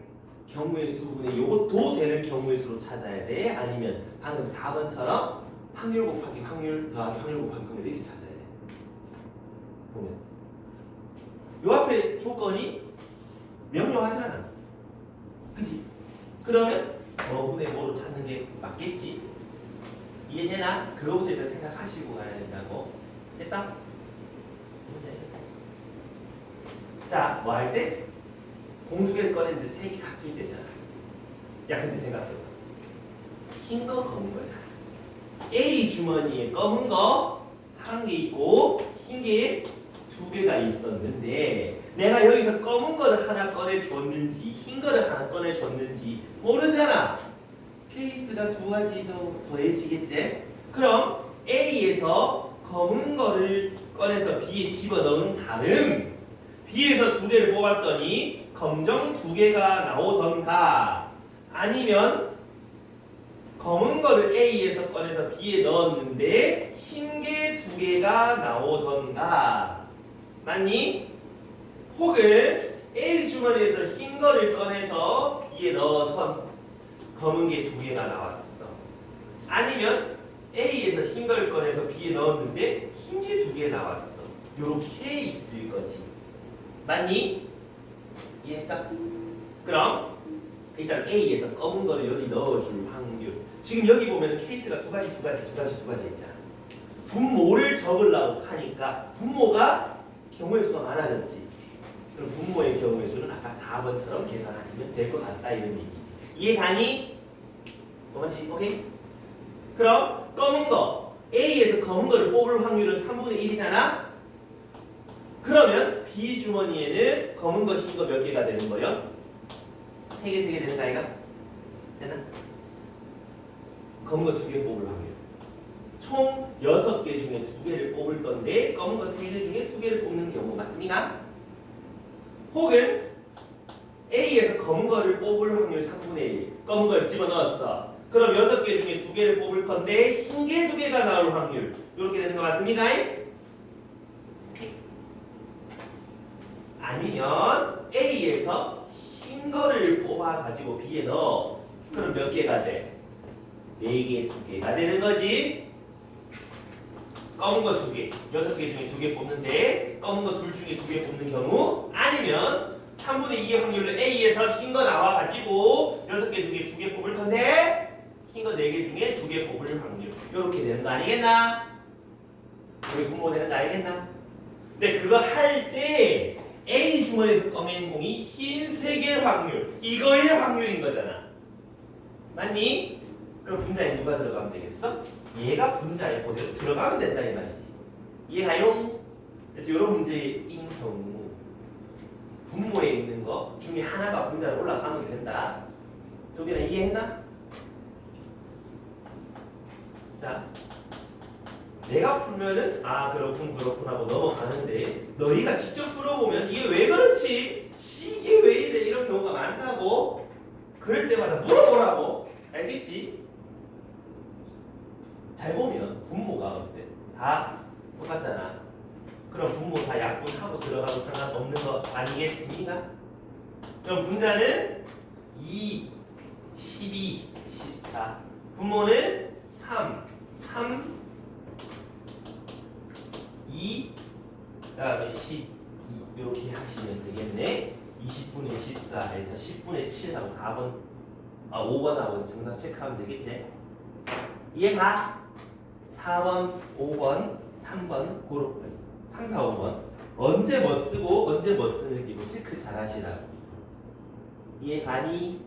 경우의 수분에 요것도 되는 경우의 수로 찾아야 돼? 아니면 방금 4번처럼 확률 곱하기 확률 더하기 확률 곱하기 확률 이렇게 찾아야 돼. 보면 요 앞에 조건이 명료하잖아. 그치? 그러면 뭐분의 뭐로 찾는 게 맞겠지? 이해되나? 그거부터 일단 생각하시고 가야 된다고. 됐어? 자, 뭐 할 때? 공 2개를 꺼냈는데 색이 같을 때잖아. 야 근데 생각해봐. 흰 거 검은 거잖아. A 주머니에 검은 거 한 개 있고 흰 게 2개가 있었는데 내가 여기서 검은 거를 하나 꺼내줬는지 흰 거를 하나 꺼내줬는지 모르잖아. 케이스가 2가지 더 더해지겠지? 그럼 A에서 검은 거를 꺼내서 B에 집어넣은 다음 B에서 2개를 뽑았더니 검정 2개가 나오던가 아니면 검은 거를 A에서 꺼내서 B에 넣었는데 흰 게 2개가 나오던가 맞니? 혹은 A 주머니에서 흰 거를 꺼내서 B에 넣어서 검은 게 2개가 나왔어. 아니면 A에서 흰 거를 꺼내서 B에 넣었는데 흰 게 2개 나왔어. 요렇게 있을 거지. 맞니? 이해했어? 그럼 일단 A에서 검은 거를 여기 넣어줄 확률. 지금 여기 보면 케이스가 두 가지 있잖아. 분모를 적으려고 하니까 분모가 경우의 수가 많아졌지. 그럼 분모의 경우의 수는 아까 4번처럼 계산하시면 될 것 같다 이런 얘기지. 이해가니? 뭐지? 오케이? 그럼 검은 거 A에서 검은 거를 뽑을 확률은 3분의 1이잖아? 그러면 B 주머니에는 검은 거, 흰 거 몇 개가 되는 거요? 3개 되는 거 아이가? 되나? 검은 거 2개 뽑을 확률. 총 6개 중에 2개를 뽑을 건데 검은 거 3개 중에 2개를 뽑는 경우 맞습니까? 혹은 A에서 검은 거를 뽑을 확률 3분의 1. 검은 거를 집어넣었어. 그럼 6개 중에 2개를 뽑을 건데 흰 게 2개가 나올 확률. 이렇게 되는 거 맞습니까? 아니면 A에서 흰 거를 뽑아가지고 B에 넣어. 그럼 몇 개가 돼? 4개, 2개가 되는 거지. 검은 거 2개, 6개 중에 2개 뽑는데 검은 거 둘 중에 2개 뽑는 경우 아니면 3분의 2의 확률로 A에서 흰 거 나와가지고 6개 중에 2개 뽑을 건데 흰 거 4개 중에 2개 뽑을 확률 이렇게 되는 거 아니겠나? 여기 분모 되는 거 알겠나? 근데 그거 할 때 A 주머니에서 꺼낸 공이 흰 3개의 확률 이거의 확률인 거잖아. 맞니? 그럼 분자에 누가 들어가면 되겠어? 얘가 분자에 그대로 들어가면 된다 이 말이지. 이해가요? 그래서 이런 문제인 경우 분모에 있는 거 중에 하나가 분자로 올라가면 된다. 저기나 이해했나? 자, 내가 풀면은 아 그렇군 하고 넘어가는데 너희가 직접 풀어보면 이게 왜 그렇지? 이게 왜 이래? 이런 경우가 많다고. 그럴 때마다 물어보라고. 알겠지? 잘 보면 분모가 어때? 다 똑같잖아. 그럼 분모 다 약분하고 들어가도 상관없는 거 아니겠습니까? 그럼 분자는 2, 12, 14 분모는 3, 2 그다음에 12 이렇게 하시면 되겠네. 20분의 14에서 10분의 7하고 4번 5번하고 정답 체크하면 되겠지? 이해가? 4번, 5번, 3번 고로 3, 4, 5번 언제 뭐 쓰고 언제 뭐 쓰는지 뭐 체크 잘 하시라고. 이해가니?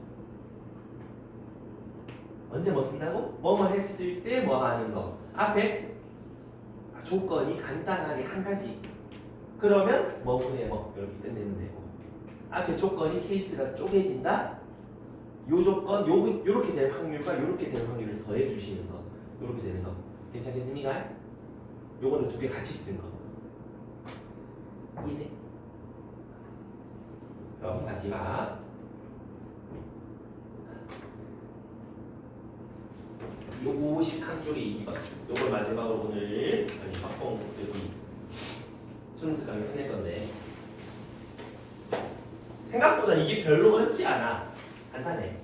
언제 뭐 쓴다고? 뭐뭐 했을 때 뭐 하는 거 앞에 조건이 간단하게 한 가지 그러면 뭐분의 뭐 이렇게 끝내면 되고 앞에 조건이 케이스가 쪼개진다 요 조건 요렇게 될 확률과 요렇게 될 확률을 더해 주시는 거 요렇게 되는 거 괜찮겠습니까? 요거는 2개 같이 쓴 거 이해? 그럼 마지막 53쪽에 2번 요걸 마지막으로 오늘 확공 여기 순서가 끝낼 건데 생각보다 이게 별로 어렵지 않아. 간단해.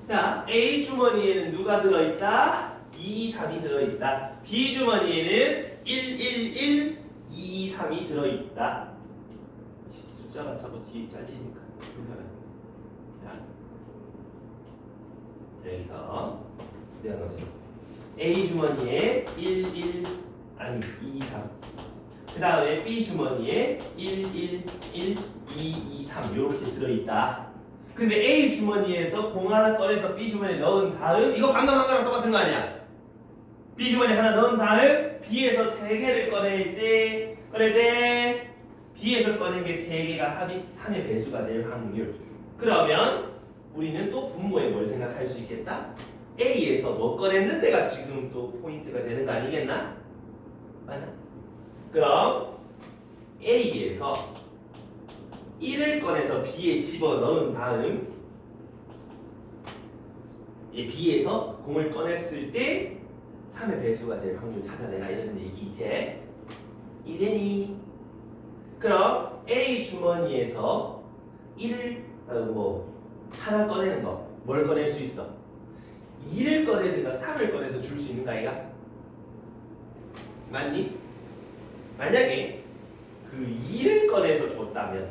자, A 주머니에는 누가 들어있다? 2, 2, 3이 들어있다. B 주머니에는 1, 1, 1, 2, 2, 3이 들어있다. 숫자가 자꾸 뒤에 잘리니까 불편해. 자, 여기서 A 주머니에 1, 1, 아니 2, 2, 3. 그 다음에 B 주머니에 1, 1, 1, 2, 2, 3 이렇게 들어있다. 근데 A 주머니에서 공 하나 꺼내서 B 주머니에 넣은 다음 이거 방금 한 거랑 똑같은 거 아니야? B 주머니에 하나 넣은 다음 B에서 3개를 꺼낼 때 B에서 꺼낸 게 3개가 합이 3의 배수가 될 확률. 그러면 우리는 또 분모에 뭘 생각할 수 있겠다? A에서 뭐 꺼냈는데가 지금 또 포인트가 되는 거 아니겠나? 맞나? 그럼 A에서 1을 꺼내서 B에 집어넣은 다음 B에서 공을 꺼냈을 때 3의 배수가 될 확률 찾아내라 이런 얘기지. 이되니? 그럼 A 주머니에서 1을 하나 꺼내는 거 뭘 꺼낼 수 있어? 2를 꺼내든가 3을 꺼내서 줄 수 있는 거 아이가? 맞니? 만약에 그 2를 꺼내서 줬다면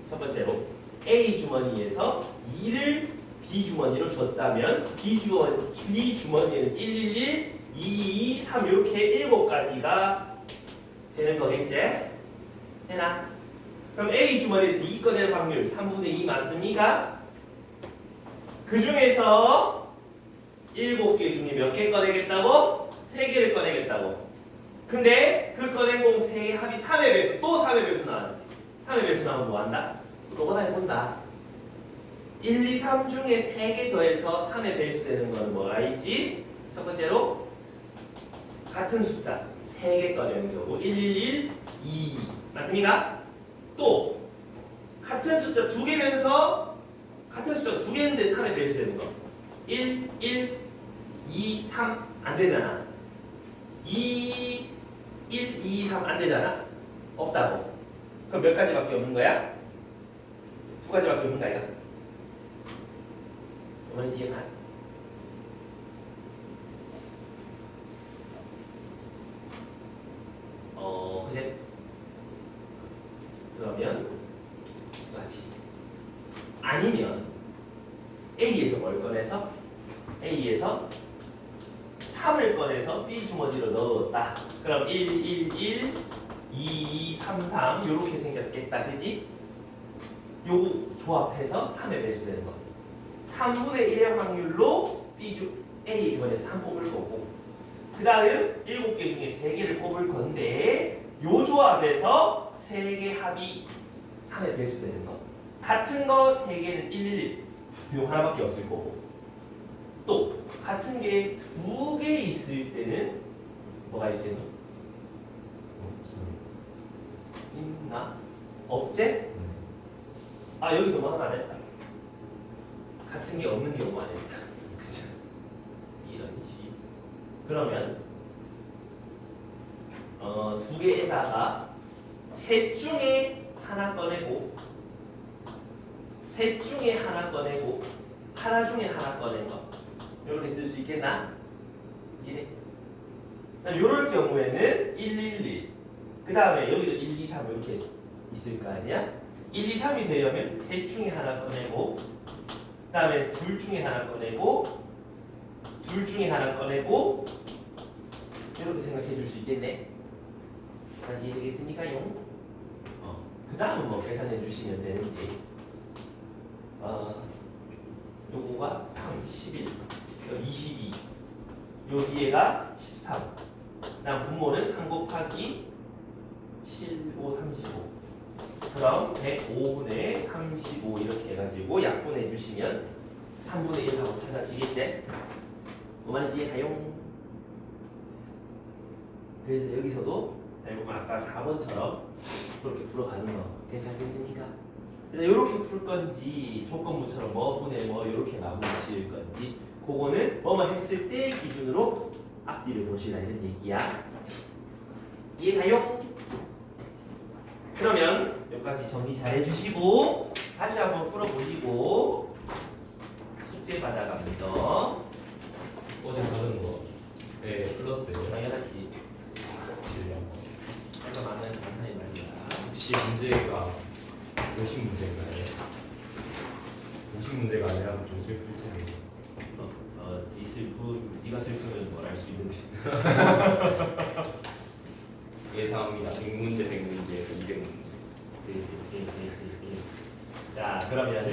첫 번째로 A 주머니에서 2를 B 주머니로 줬다면 B 주머니에는 111, 2, 3 이렇게 7가지가 되는 거겠지? 되나? 그럼 A 주머니에서 2 꺼낼 확률 3분의 2 맞습니까? 그 중에서 7개 중에 몇 개 꺼내겠다고? 3개를 꺼내겠다고. 근데 그 꺼낸 공 3개 합이 3의 배수, 또 3의 배수 나왔지. 3의 배수 나오면 뭐 한다? 또거 다 해본다. 1, 2, 3 중에 3개 더해서 3의 배수 되는 건 뭐가 있지? 첫 번째로 같은 숫자 3개 꺼내는 경우 1, 1, 1, 2 맞습니까? 또 같은 숫자 2개면서 같은 숫자 2개인데 3의 배수 되는 거 1, 1, 2, 3 안 되잖아. 2, 1, 2, 3 안 되잖아. 없다고. 그럼 몇 가지밖에 없는 거야? 2가지밖에 없는 거야 이거? 어머니 뒤에 가. 그제 그러면 2가지. 아니면 A에서 뭘 꺼내서? A에서 3을 꺼내서 B 주머니로 넣었다. 그럼 1, 1, 1, 2, 3, 3 이렇게 생겼겠다. 그지? 요거 조합해서 3의 배수 되는 거. 3분의 1의 확률로 A 주머니에 3 뽑을 거고 그 다음 7개 중에 3개를 뽑을 건데 요 조합에서 3개 합이 3의 배수 되는 거. 같은 거 3개는 1, 요 하나밖에 없을 거고 또 같은 게 2개 있을 때는 뭐가 있지? 없어요. 있나? 없지? 네. 아 여기서 뭐 하나 안 했다. 같은 게 없는 경우만 했다. 그쵸? 이런 식. 그러면 2개에다가 셋 중에 하나 꺼내고 셋 중에 하나 꺼내고 하나 중에 하나 꺼낸 거 이렇게 쓸 수 있겠나? 이래. 이럴 경우에는 1, 1, 1. 그 다음에 여기도 1, 2, 3 이렇게 있을 거 아니야? 1, 2, 3이 되려면 셋 중에 하나 꺼내고 그 다음에 둘 중에 하나 꺼내고 둘 중에 하나 꺼내고 이렇게 생각해 줄 수 있겠네. 다시 이해되겠습니까요? 그 다음은 뭐 계산해 주시면 되는데 요거가 3, 11, 22 요 뒤에가 13 그다음 분모는 3 곱하기 7, 5, 35 그럼 105분의 35 이렇게 해가지고 약분해 주시면 3분의 1하고 찾아지겠지? 뭐만인지 가용. 그래서 여기서도 결국 아까 4번처럼 그렇게 풀어가는 거 괜찮겠습니까? 그래서 이렇게 풀 건지 조건부처럼 뭐분의 뭐 이렇게 마무리 지을 건지 그거는 뭐뭐 했을 때 기준으로 앞뒤를 보시라 이런 얘기야. 이해가요? 그러면 여기까지 정리 잘 해주시고 다시 한번 풀어보시고 숙제 받아갑니다. 어제 다른 거. 네, 플러스예요. 당연하지. 질량. 해서 만나는 간단히 말이야. 혹시 문제가 50 문제인가요? 50 문제가 아니라 좀 슬플 텐데. 네가 슬프면 뭘 알 수 있는데. 예상합니다. 100문제, 100문제에서 200문제. 자 그러면은